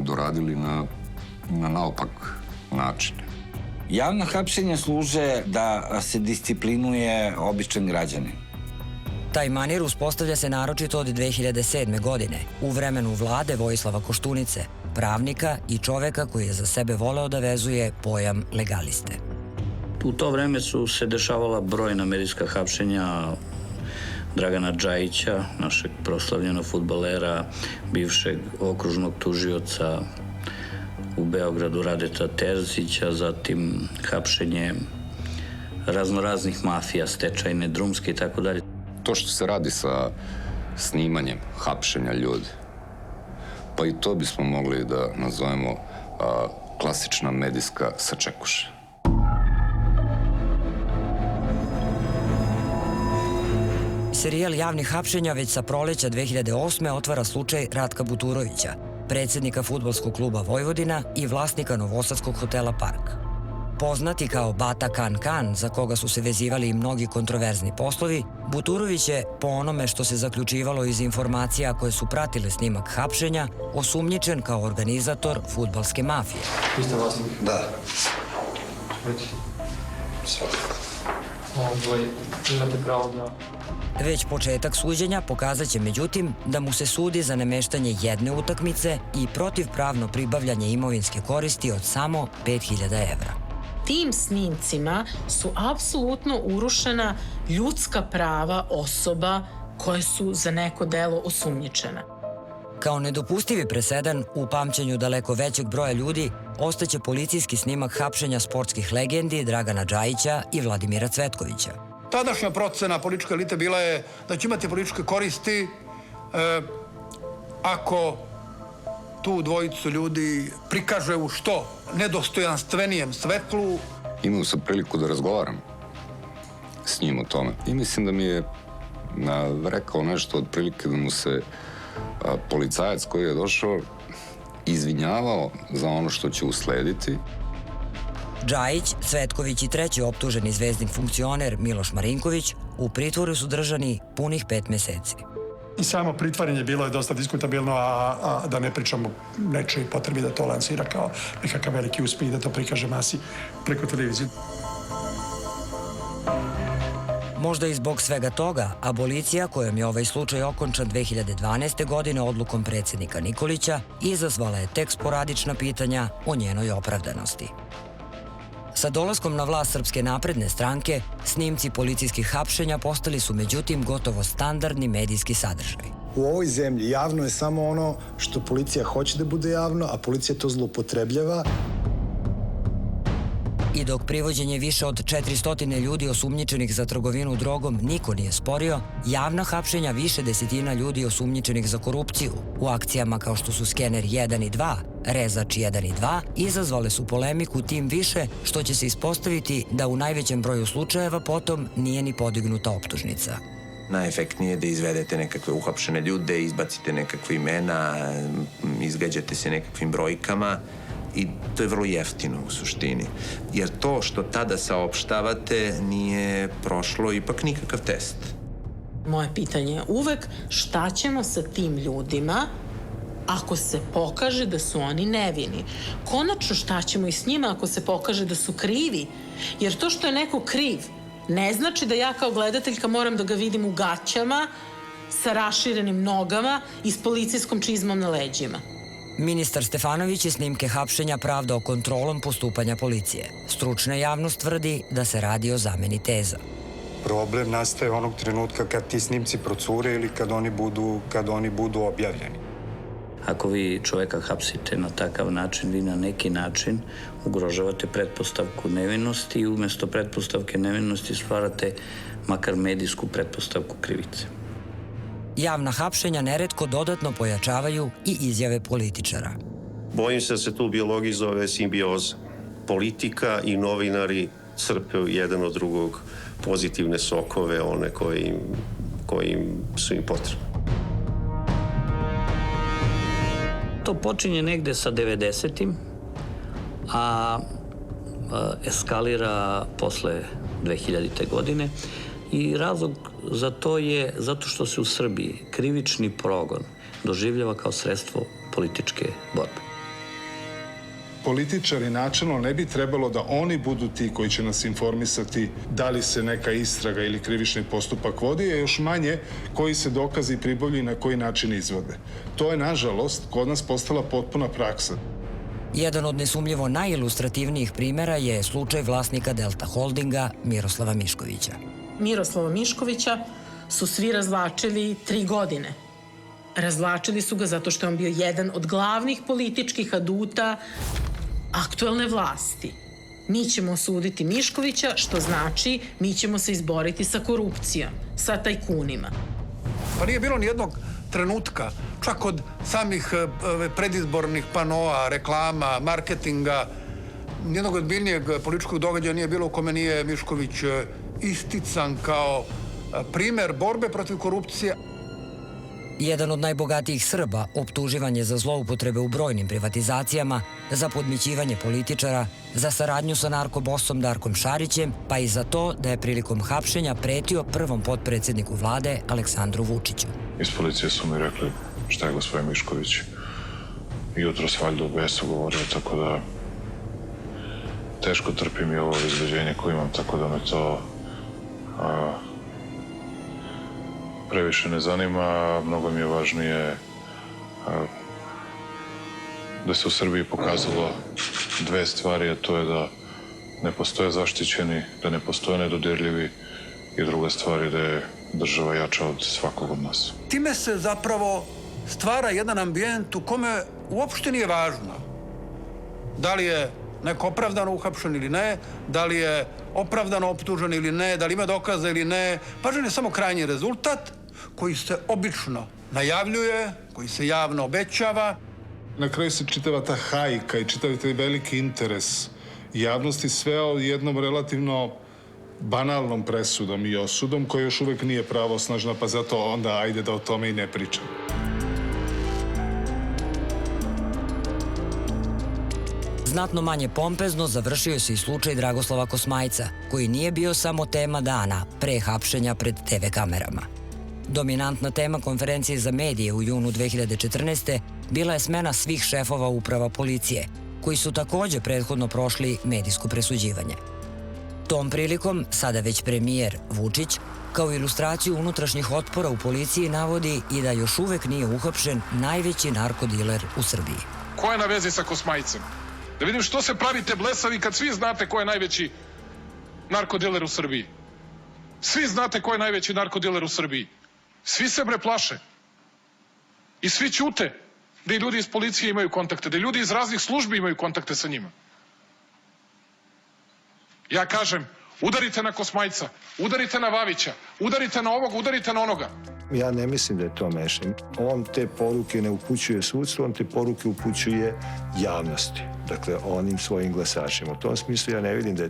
doradili na naopak način. Javna hapšenja služe da se disciplinuje običan građanin. Taj manir uspostavlja se naročito od 2007. godine, u vremenu vlade Vojislava Koštunice, pravnika i čoveka koji je za sebe voleo da vezuje pojam legaliste. U to vreme su se dešavala brojna medijska hapšenja Dragana Džajića, našeg proslavljenog fudbalera, bivšeg okružnog tužioca u Beogradu Radeta Terzića, zatim hapšenje raznoraznih mafija, stečajne, drumske i tako dalje. To što se radi sa snimanjem hapšenja ljudi, pa i to bismo mogli da nazovemo klasična medijska sačekuša. Serijal javnih hapšenja već sa proleća 2008. otvara slučaj Ratka Buturovića, predsjednika fudbalskog kluba Vojvodina i vlasnika novosadskog hotela Park. Poznati kao Bata Kan Kan, za koga su se vezivali i mnogi kontroverzni poslovi, Buturović je, po onome što se zaključivalo iz informacija koje su pratile snimak hapšenja, osumnjičen kao organizator fudbalske mafije. Vi ste vlasnik? Da. Imate pravo da... Već početak suđenja pokazat će međutim da mu se sudi za nameštanje jedne utakmice i protivpravno pribavljanje imovinske koristi od samo 5.000 evra. Tim snimcima su apsolutno urušena ljudska prava osoba koje su za neko delo osumnjičene. Kao nedopustivi presedan u pamćenju daleko većeg broja ljudi ostaće policijski snimak hapšenja sportskih legendi Dragana Džajića i Vladimira Cvetkovića. Tadašnja procena političke elite bila je da će imati političke koristi ako tu dvojicu ljudi prikaže u što nedostojanstvenijem svetlu. Imao sam priliku da razgovaram s njim o tome i mislim da mi je rekao nešto otprilike da mu se policajac koji je došao izvinjavao za ono što će uslediti. Džajić, Cvetković i treći optuženi zvezdin funkcioner Miloš Marinković u pritvoru su držani punih 5 meseci. I samo pritvaranje bilo je dosta diskutabilno, a da ne pričamo nečoj potrebi da to lansira kao nekakav veliki uspeh i da to prikaže masi preko televizije. Možda i zbog svega toga, abolicija, kojom je ovaj slučaj okončan 2012. godine odlukom predsjednika Nikolića, izazvala je tek sporadična pitanja o njenoj opravdanosti. Sa dolaskom na vlast Srpske napredne stranke, snimci policijskih hapšenja postali su međutim gotovo standardni medijski sadržaj. U ovoj zemlji javno je samo ono što policija hoće da bude javno, a policija to zloupotrebljava. I dok privođenje više od 400 ljudi osumnjičenih za trgovinu drogom niko nije sporio, javna hapšenja više desetina ljudi osumnjičenih za korupciju u akcijama kao što su Skener 1 i 2, Rezač 1 i 2 izazvale su polemiku tim više što će se ispostaviti da u najvećem broju slučajeva potom nije ni podignuta optužnica. Najefektnije je da izvedete nekakve uhapšene ljude, izbacite nekakve imena, izgađate se nekakvim brojkama i to je vrlo jeftino u suštini. Jer to što tada saopštavate nije prošlo ipak nikakav test. Moje pitanje je uvek šta ćemo sa tim ljudima ako se pokaže da su oni nevini. Konačno šta ćemo i s njima ako se pokaže da su krivi. Jer to što je neko kriv ne znači da ja kao gledateljka moram da ga vidim u gaćama sa raširenim nogama i s policijskom čizmom na leđima. Ministar Stefanović je snimke hapšenja pravdao kontrolom postupanja policije. Stručna javnost tvrdi da se radi o zameni teza. Problem nastaje onog trenutka kad ti snimci procure ili kad oni budu objavljeni. Ako vi čoveka hapsite na takav način, vi na neki način ugrožavate pretpostavku nevinosti i umesto pretpostavke nevinosti stvarate makar medijsku pretpostavku krivice. Javna hapšenja neretko dodatno pojačavaju i izjave političara. Bojim se da se tu u biologiji zove simbioza. Politika i novinari crpe jedan od drugog pozitivne sokove, one koji su im potrebne. To počinje negde sa 90-im, a eskalira posle 2000. godine i razlog za to je zato što se u Srbiji krivični progon doživljava kao sredstvo političke borbe. Političari načelno ne bi trebalo da oni budu ti koji će nas informisati da li se neka istraga ili krivični postupak vodi, a još manje koji se dokazi pribavljaju i na koji način izvode. To je, nažalost, kod nas postala potpuna praksa. Jedan od nesumljivo najilustrativnijih primera je slučaj vlasnika Delta Holdinga Miroslava Miškovića. Miroslava Miškovića su svi razvlačili 3 godine. Razvlačili su ga zato što je on bio jedan od glavnih političkih aduta aktuelne vlasti. Mi ćemo osuditi Miškovića, što znači mi ćemo se izboriti sa korupcijom, sa tajkunima. Pa nije bilo ni jednog trenutka, čak od samih predizbornih panoa, reklama, marketinga, nijednog ozbiljnijeg političkog događaja nije bilo u kome nije Mišković istican kao primer borbe protiv korupcije. Jedan od najbogatijih Srba optuživan je za zloupotrebe u brojnim privatizacijama, za podmićivanje političara, za saradnju sa narkobosom Darkom Šarićem, pa i za to da je prilikom hapšenja pretio prvom potpredsjedniku vlade Aleksandru Vučiću. Iz policije su mi rekli šta je gospodin Mišković jutros valjda u besu govorio, tako da teško trpim i ovo izbeđenje koje imam, tako da me to previše ne zanima. Mnogo mi je važnije da se u Srbiji pokazalo 2 stvari, a to je da ne postoje zaštićeni, da ne postoje nedodirljivi i druga stvar je da je država jača od svakog od nas. Time se zapravo stvara jedan ambijent u kome uopšte nije važno da li je neko opravdano uhapšen ili ne, da li je opravdano optužen ili ne, da li ima dokaza ili ne. Važan je samo krajnji rezultat koji se obično najavljuje, koji se javno obećava. Na kraju se čitava ta hajka i čitav taj veliki interes javnosti sveo jednom relativno banalnom presudom i osudom koja još uvek nije pravosnažna, pa zato onda ajde da o tome i ne pričam. Znatno manje pompezno završio se i slučaj Dragoslava Kosmajca, koji nije bio samo tema dana pre hapšenja pred TV kamerama. Dominantna tema konferencije za medije u junu 2014. bila je smena svih šefova uprava policije, koji su takođe prethodno prošli medijsko presuđivanje. Tom prilikom, sada već premijer Vučić, kao ilustraciju unutrašnjih otpora u policiji navodi i da još uvek nije uhapšen najveći narkodiler u Srbiji. Ko je na vezi sa Kosmajcem? Da vidim što se pravite blesavi kad svi znate ko je najveći narkodiler u Srbiji. Svi znate ko je najveći narkodiler u Srbiji. Svi se bre plaše. I svi ćute da i ljudi iz policije imaju kontakte, da i ljudi iz raznih službi imaju kontakte sa njima. Ja kažem, udarite na Kosmajca, udarite na Vavića, udarite na ovog, udarite na onoga. Ja ne mislim da je to mešanje. On te poruke ne upućuje sudstvu, on te poruke upućuje javnosti. Dakle, onim svojim glasačima. U tom smislu ja ne vidim da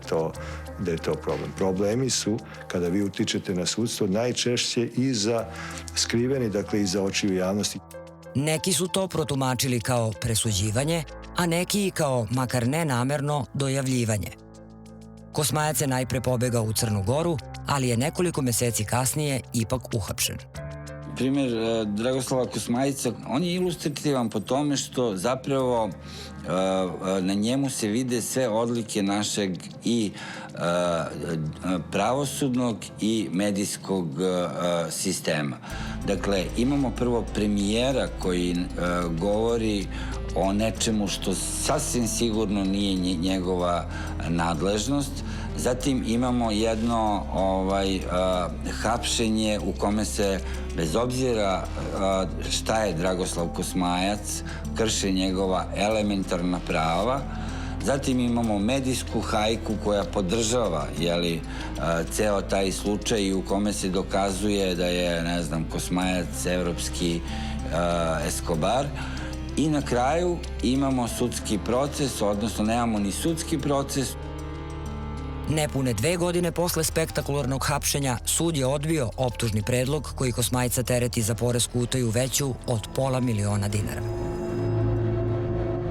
je to problem. Problemi su, kada vi utičete na sudstvo, najčešće iza skriveni, dakle, iza očiju javnosti. Neki su to protumačili kao presuđivanje, a neki kao, makar ne namerno, dojavljivanje. Kosmajac je najpre pobegao u Crnu Goru, ali je nekoliko meseci kasnije ipak uhapšen. Primer Dragoslava Kosmajca, on je ilustrativan po tome što zapravo na njemu se vide sve odlike našeg i pravosudnog i medijskog sistema. Dakle, imamo prvo premijera koji govori o nečemu što sasvim sigurno nije njegova nadležnost. Zatim imamo jedno hapšenje u kome se, bez obzira šta je Dragoslav Kosmajac, krše njegova elementarna prava. Zatim imamo medijsku hajku koja podržava ceo taj slučaj u kome se dokazuje da je, ne znam, Kosmajac evropski Escobar. I na kraju imamo sudski proces, odnosno nemamo ni sudski proces. Nepune 2 godine posle spektakularnog hapšenja, sud je odbio optužni predlog koji Kosmajca tereti za poresku utaju veću od $500.000 dinara.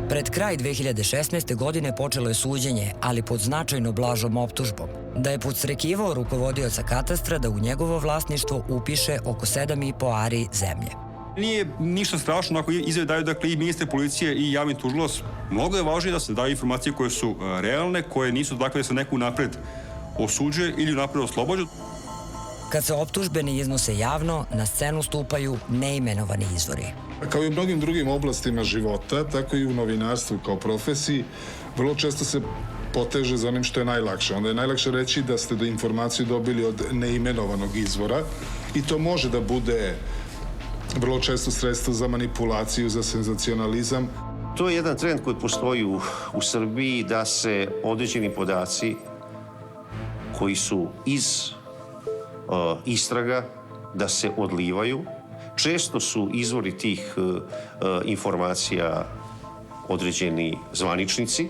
Pred kraj 2016. godine počelo je suđenje, ali pod značajno blažom optužbom, da je podstrekivao rukovodioca katastra da u njegovo vlasništvo upiše oko 7,5 ari zemlje. Nije ništa strašno ako izjave daju i ministar policije i javni tužilac. Mnogo je važnije da se daju informacije koje su realne, koje nisu takve da se neko napred osuđuje ili napred oslobađa. Kad se optužbe ne iznose javno, na scenu stupaju neimenovani izvori. Kao i u mnogim drugim oblastima života, tako i u novinarstvu kao profesiji, vrlo često se poteže za onim što je najlakše. Onda je najlakše reći da ste informaciju dobili od neimenovanog izvora i to može da bude vrlo često sredstvo za manipulaciju, za senzacionalizam. To je jedan trend koji postoji u Srbiji, da se određeni podaci koji su iz istraga, da se odlivaju. Često su izvori tih informacija određeni zvaničnici.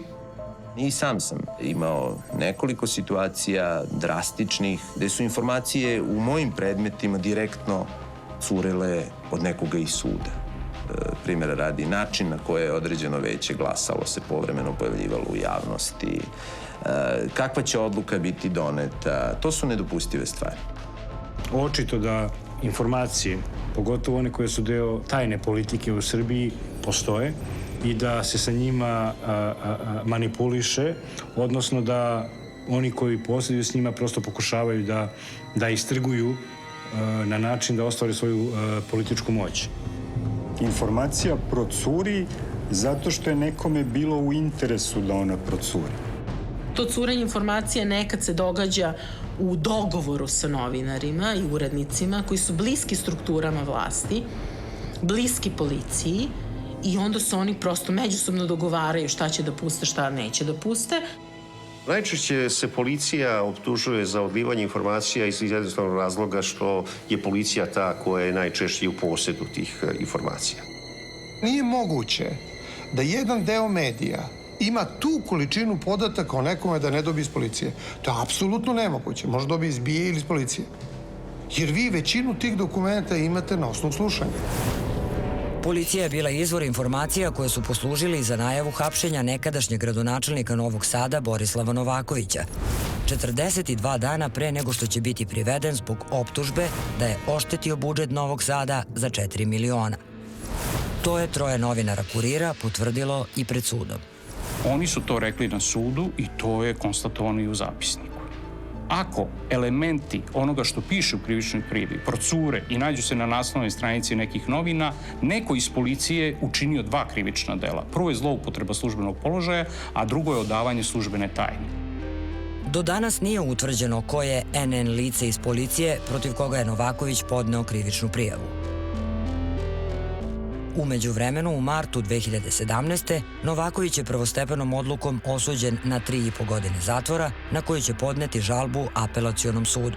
I sam sam imao nekoliko situacija drastičnih gde su informacije u mojim predmetima direktno curele od nekoga iz suda. Primjera radi, način na koje je određeno veće glasalo se povremeno pojavljivalo u javnosti, kakva će odluka biti doneta, to su nedopustive stvari. Očito da informacije, pogotovo one koje su deo tajne politike u Srbiji, postoje i da se sa njima manipuliše, odnosno da oni koji posjeduju s njima prosto pokušavaju da istrguju na način da ostvare svoju političku moć. Informacija procuri zato što je nekome bilo u interesu da ona procuri. To curenje informacija nekad se događa u dogovoru sa novinarima i urednicima koji su bliski strukturama vlasti, bliski policiji i onda se oni prosto međusobno dogovaraju šta će da puste, šta neće da puste. Najčešće se policija optužuje za odlivanje informacija iz jednostavnog razloga što je policija ta koja je najčešće u posedu tih informacija. Nije moguće da jedan deo medija ima tu količinu podataka o nekome da ne dobije iz policije. To je apsolutno nemoguće. Može dobije iz BIA ili iz policije. Jer vi većinu tih dokumenta imate na osnovu slušanja. Policija je bila izvor informacija koje su poslužili za najavu hapšenja nekadašnjeg gradonačelnika Novog Sada Borislava Novakovića, 42 dana pre nego što će biti priveden zbog optužbe da je oštetio budžet Novog Sada za 4 miliona. To je 3 novinara Kurira potvrdilo i pred sudom. Oni su to rekli na sudu i to je konstatovano i u zapisniku. Ako elementi onoga što piše u krivičnoj prijavi procure i nađu se na naslovnoj stranici nekih novina, neko iz policije učinio 2 krivična dela. Prvo je zloupotreba službenog položaja, a drugo je odavanje službene tajne. Do danas nije utvrđeno ko je NN lice iz policije protiv koga je Novaković podneo krivičnu prijavu. U međuvremenu, u martu 2017. Novaković je prvostepenom odlukom osuđen na 3,5 godine zatvora, na koju će podneti žalbu apelacionom sudu.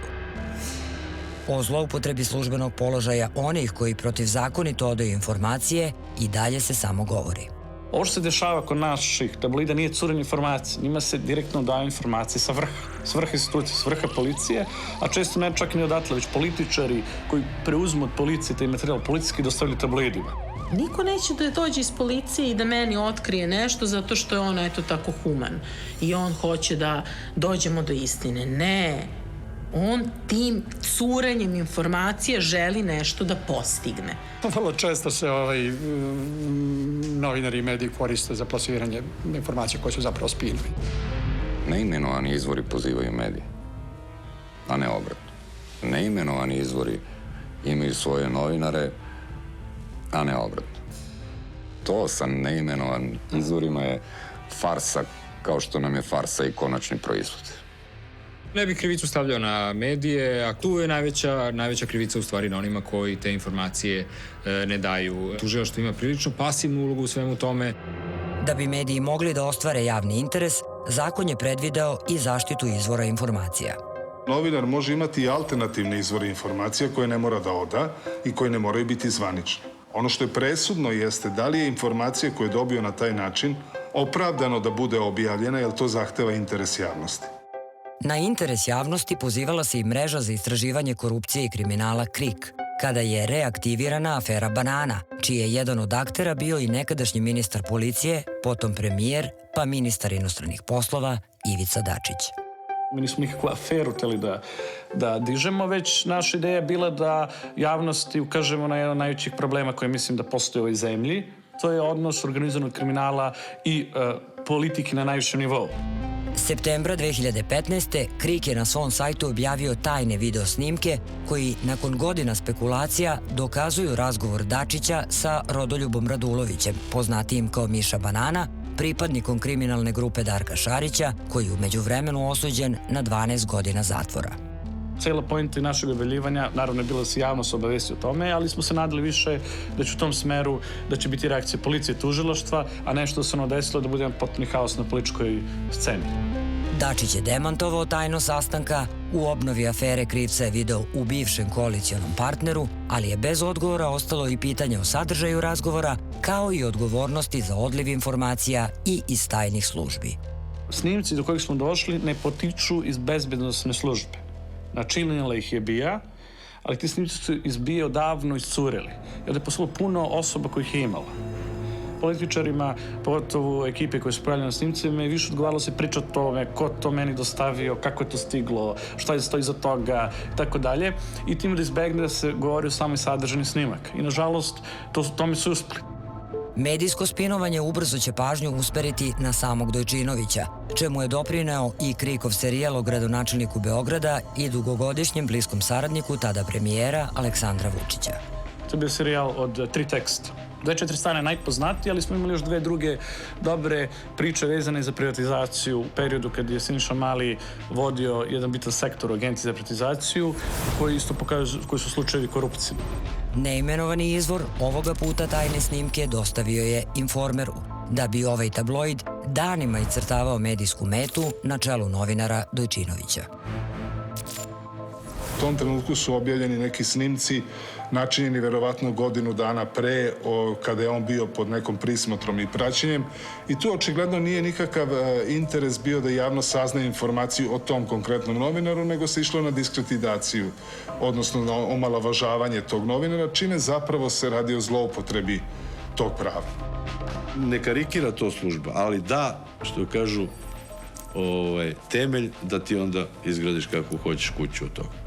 O zloupotrebi službenog položaja onih koji protivzakonito odaju informacije i dalje se samo govori. Ovo što se dešava kod naših tabloida nije curenje informacije. Njima se direktno daju informacije sa vrha. S vrha institucije, s vrha policije, a često ne čak ni odatle, već političari koji preuzmu od policije taj materijal policijski dostavljaju tabloidima. Niko neće da dođe iz policije i da meni otkrije nešto zato što je on eto tako human i on hoće da dođemo do istine. Ne, on tim curenjem informacija želi nešto da postigne. Vrlo često se novinari i mediji koriste za plasiranje informacija koje su zapravo spinovi. Neimenovani izvori pozivaju medije, a ne obratno. Neimenovani izvori imaju svoje novinare, a ne obratno. To sa neimenovanim izvorima je farsa, kao što nam je farsa i konačni proizvod. Ne bih krivicu stavljao na medije, a tu je najveća krivica u stvari na onima koji te informacije ne daju. Tužilaštvo ima prilično pasivnu ulogu u svemu tome. Da bi mediji mogli da ostvare javni interes, zakon je predvideo i zaštitu izvora informacija. Novinar može imati i alternativne izvore informacija koje ne mora da oda i koje ne moraju biti zvanične. Ono što je presudno jeste da li je informacija koju je dobio na taj način opravdano da bude objavljena, jer to zahteva interes javnosti. Na interes javnosti pozivala se i mreža za istraživanje korupcije i kriminala KRIK, kada je reaktivirana afera Banana, čiji je jedan od aktera bio i nekadašnji ministar policije, potom premijer, pa ministar inostranih poslova Ivica Dačić. Mi nismo nikakvu aferu hteli da dižemo, već naša ideja je bila da javnosti ukažemo na jedan od najvećih problema koje mislim da postoje u ovoj zemlji. To je odnos organizovanog kriminala i politike na najvišem nivou. Septembra 2015. KRIK je na svom sajtu objavio tajne video snimke koji, nakon godina spekulacija, dokazuju razgovor Dačića sa Rodoljubom Radulovićem, poznatijim kao Miša Banana, pripadnikom kriminalne grupe Darka Šarića, koji je u međuvremenu osuđen na 12 godina zatvora. Cela pojenta našeg objavljivanja, naravno je bilo da se javnost obavesti o tome, ali smo se nadali više da će u tom smeru, da će biti reakcija policije i tužilaštva, a nešto se ono desilo da bude jedan potpuni haos na političkoj sceni. Dačić je demantovao tajno sastanka, u obnovi afere krivca je video u bivšem koalicionom partneru, ali je bez odgovora ostalo i pitanje o sadržaju razgovora, kao i odgovornosti za odliv informacija i iz tajnih službi. Snimci do kojih smo došli ne potiču iz bezbednosne službe. Načinila ih je BIA, ali ti snimci su iz BIA odavno iscureli. Jer je poslalo puno osoba kojih je imala. Političarima, pogotovo ekipe koje su pojavljene na snimcima, je više odgovaralo se priča o tome, ko to meni dostavio, kako je to stiglo, šta je stoji iza toga, tako dalje. I tim da izbegne da se govori o samoj sadržini snimaka. I nažalost, tome su uspeli. Medijsko spinovanje ubrzo će pažnju usmeriti na samog Dojčinovića, čemu je doprineo i KRIK-ov serijal o gradonačelniku Beograda i dugogodišnjem bliskom saradniku tada premijera Aleksandra Vučića. To je bio serijal od 3 teksta. 2-4 strane najpoznatiji, ali smo imali još 2 druge dobre priče vezane za privatizaciju u periodu kad je Siniša Mali vodio jedan bitan sektor u Agenciji za privatizaciju, koji isto pokazuju koji su slučajevi korupcije. Neimenovani izvor ovoga puta tajne snimke dostavio je Informeru, da bi ovaj tabloid danima iscrtavao medijsku metu na čelu novinara Dojčinovića. U tom trenutku su objavljeni neki snimci načinjeni verovatno godinu dana pre, kada je on bio pod nekom prismotrom i praćenjem. I tu očigledno nije nikakav interes bio da javno sazna informaciju o tom konkretnom novinaru, nego se išlo na diskreditaciju, odnosno na omalovažavanje tog novinara, čime zapravo se radi o zloupotrebi tog prava. Ne karikira to služba, ali da, što kažu, temelj da ti onda izgradiš kako hoćeš kuću od toga.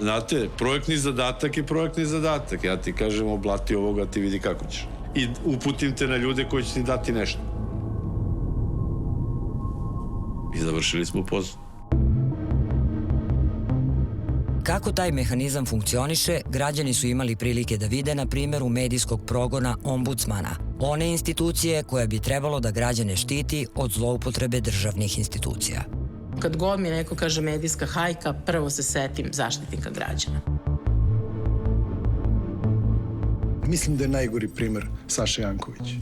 Znate, projektni zadatak je projektni zadatak. Ja ti kažem, oblati ovoga, ti vidi kako ćeš. I uputim te na ljude koji će ti dati nešto. I završili smo posao. Kako taj mehanizam funkcioniše, građani su imali prilike da vide na primjeru medijskog progona ombudsmana, one institucije koja bi trebalo da građane štiti od zloupotrebe državnih institucija. Kad god mi neko kaže medijska hajka, prvo se setim Zaštitnika građana. Mislim da je najgori primer Saša Janković.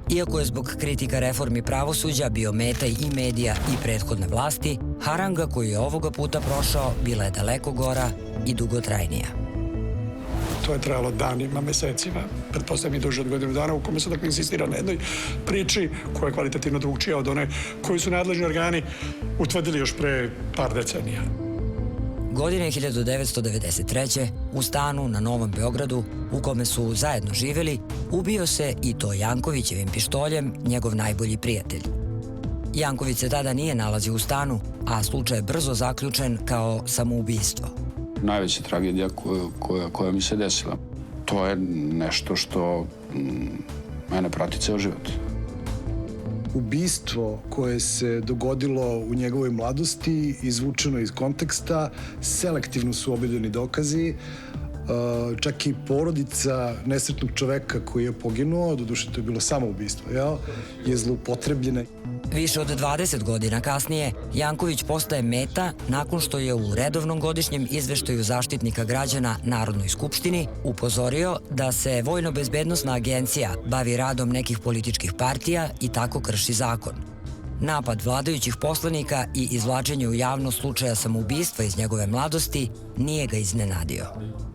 Iako je zbog kritika reformi pravosuđa bio meta i medija i prethodne vlasti, haranga koju je ovoga puta prošao bila je daleko gora i dugotrajnija. To je trajalo danima, mesecima, pretpostavljam i duže od godinu dana, u kome se dakle insistira na jednoj priči koja je kvalitativno drugčija od one koju su nadležni organi utvrdili još pre par decenija. Godine 1993. u stanu na Novom Beogradu, u kome su zajedno živjeli, ubio se i to Jankovićevim pištoljem njegov najbolji prijatelj. Janković se tada nije nalazio u stanu, a slučaj je brzo zaključen kao samoubistvo. Najveća tragedija koja mi se desila. To je nešto što mene prati ceo život. Ubistvo koje se dogodilo u njegovoj mladosti, izvučeno iz konteksta, selektivno su obavljeni dokazi, čak i porodica nesretnog čoveka koji je poginuo, doduše to je bilo samoubistvo, je zloupotrebljena. Više od 20 godina kasnije, Janković postaje meta nakon što je u redovnom godišnjem izveštaju Zaštitnika građana Narodnoj skupštini upozorio da se Vojno-bezbednosna agencija bavi radom nekih političkih partija i tako krši zakon. Napad vladajućih poslanika i izvlačenje u javnost slučaja samoubistva iz njegove mladosti nije ga iznenadio.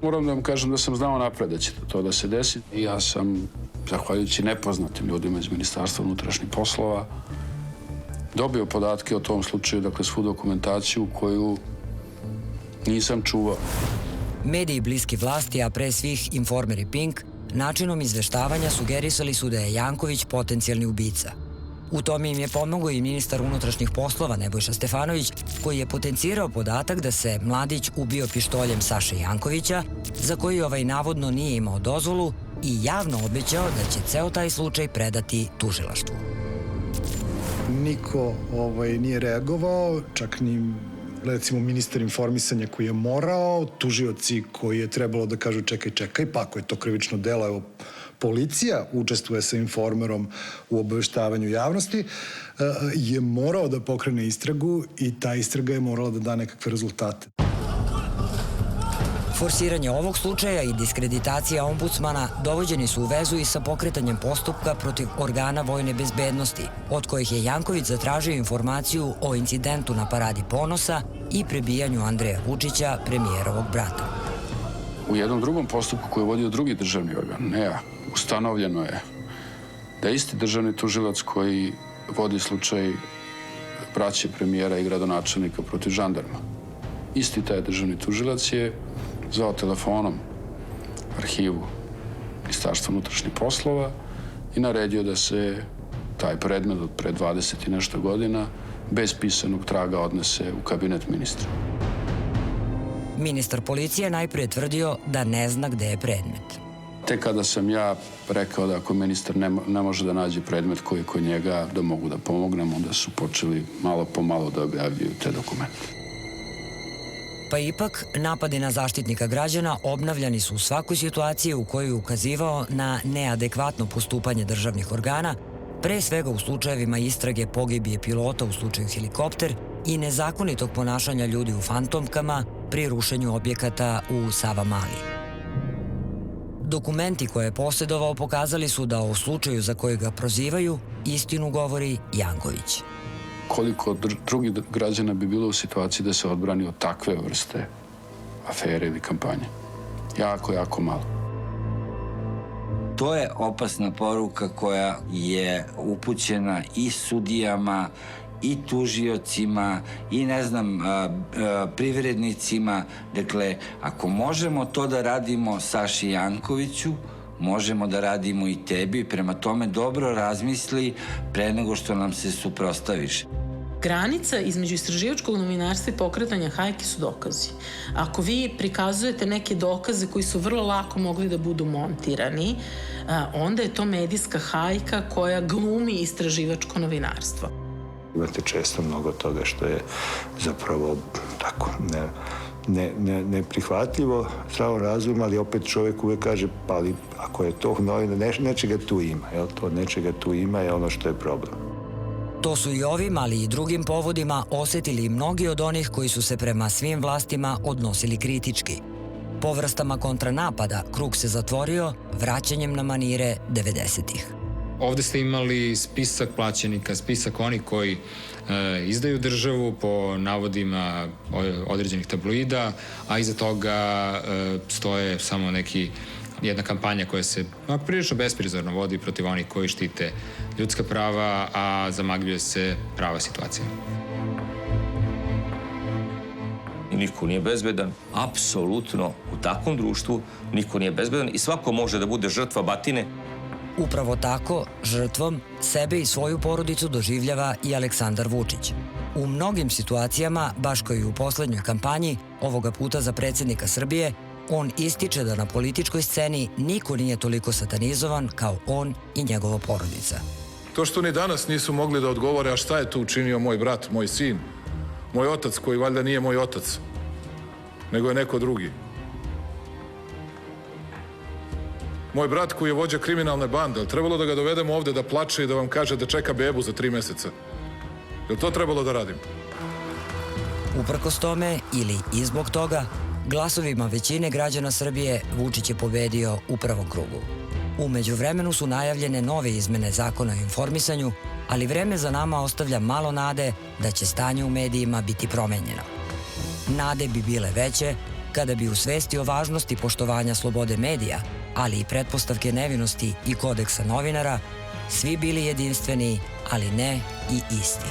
Moram da vam kažem da sam znao napred da će to da se desi. Ja sam, zahvaljujući nepoznatim ljudima iz Ministarstva unutrašnjih poslova, dobio podatke o tom slučaju, dakle svu dokumentaciju koju nisam čuvao. Mediji bliski vlasti, a pre svih Informer i Pink, načinom izveštavanja sugerisali su da je Janković potencijalni ubica. U tome im je pomogao i ministar unutrašnjih poslova Nebojša Stefanović, koji je potencirao podatak da se mladić ubio pištoljem Saše Jankovića, za koji ovaj navodno nije imao dozvolu i javno obećao da će ceo taj slučaj predati tužilaštvu. Niko nije reagovao, čak ni recimo ministar informisanja koji je morao, tužioci koji je trebalo da kažu čekaj, pa ako je to krivično delo, evo policija učestvuje sa Informerom u obaveštavanju javnosti, je morao da pokrene istragu i ta istraga je morala da da nekakve rezultate. Forsiranje ovog slučaja i diskreditacija ombudsmana dovođeni su u vezu i sa pokretanjem postupka protiv organa vojne bezbednosti, od kojih je Janković zatražio informaciju o incidentu na Paradi ponosa i prebijanju Andreja Vučića, premijerovog brata. U jednom drugom postupku koji je vodio drugi državni organ, ne ja, ustanovljeno je da isti državni tužilac koji vodi slučaj braće premijera i gradonačelnika protiv žandarma, isti taj državni tužilac je zvao telefonom arhivu Ministarstva unutrašnjih poslova i naredio da se taj predmet od pre 20 i nešto godina bez pisanog traga odnese u kabinet ministra. Ministar policije najprije tvrdio da ne zna gde je predmet. Tek kada sam ja rekao da ako ministar ne može da nađe predmet koji je kod njega, da mogu da pomognem, onda su počeli malo po malo da objavljuju te dokumente. Pa ipak, napadi na Zaštitnika građana obnavljani su u svakoj situaciji u kojoj je ukazivao na neadekvatno postupanje državnih organa, pre svega u slučajevima istrage pogibije pilota u slučaju helikopter i nezakonitog ponašanja ljudi u fantomkama pri rušenju objekata u Savamali. Dokumenti koje je posjedovao pokazali su da o slučaju za koji ga prozivaju istinu govori Janković. Koliko drugih građana bi bilo u situaciji da se odbrani od takve vrste afere ili kampanje? Jako, jako malo. To je opasna poruka koja je upućena i sudijama, i tužiocima, i privrednicima. Dakle, ako možemo to da radimo Saši Jankoviću, možemo da radimo i tebi, prema tome dobro razmisli pre nego što nam se suprotstaviš. Granica između istraživačkog novinarstva i pokretanja hajke su dokazi. Ako vi prikazujete neke dokaze koji su vrlo lako mogli da budu montirani, onda je to medijska hajka koja glumi istraživačko novinarstvo. Imate često mnogo toga što je zapravo tako neprihvatljivo, zdravo razum, ali opet čovjek uvek kaže, pa ali ako je to novina, nečega tu ima, to nečega tu ima je ono što je problem. To su i ovim, ali i drugim povodima osetili i mnogi od onih koji su se prema svim vlastima odnosili kritički. Po vrstama kontranapada krug se zatvorio vraćanjem na manire 90-ih. Ovde ste imali spisak plaćenika, spisak onih koji izdaju državu po navodima određenih tabloida, a iza toga stoje samo jedna kampanja koja se prilično besprizorno vodi protiv onih koji štite ljudska prava, a zamagljuje se prava situacija. Niko nije bezbedan, apsolutno u takvom društvu niko nije bezbedan i svako može da bude žrtva batine. Upravo tako, žrtvom, sebe i svoju porodicu doživljava i Aleksandar Vučić. U mnogim situacijama, baš kao i u poslednjoj kampanji, ovoga puta za predsjednika Srbije, on ističe da na političkoj sceni niko nije toliko satanizovan kao on i njegova porodica. To što ni danas nisu mogli da odgovore, a šta je tu učinio moj brat, moj sin, moj otac koji valjda nije moj otac, nego je neko drugi. Moj brat koji je vođa kriminalne bande, ali trebalo da ga dovedemo ovde da plače i da vam kaže da čeka bebu za 3 meseca? Je li to trebalo da radim? Uprkos tome, ili i zbog toga, glasovima većine građana Srbije Vučić je pobedio u prvom krugu. U međuvremenu su najavljene nove izmene zakona o informisanju, ali vreme za nama ostavlja malo nade da će stanje u medijima biti promenjeno. Nade bi bile veće kada bi u svesti o važnosti poštovanja slobode medija, ali i pretpostavke nevinosti i kodeksa novinara, svi bili jedinstveni, ali ne i isti.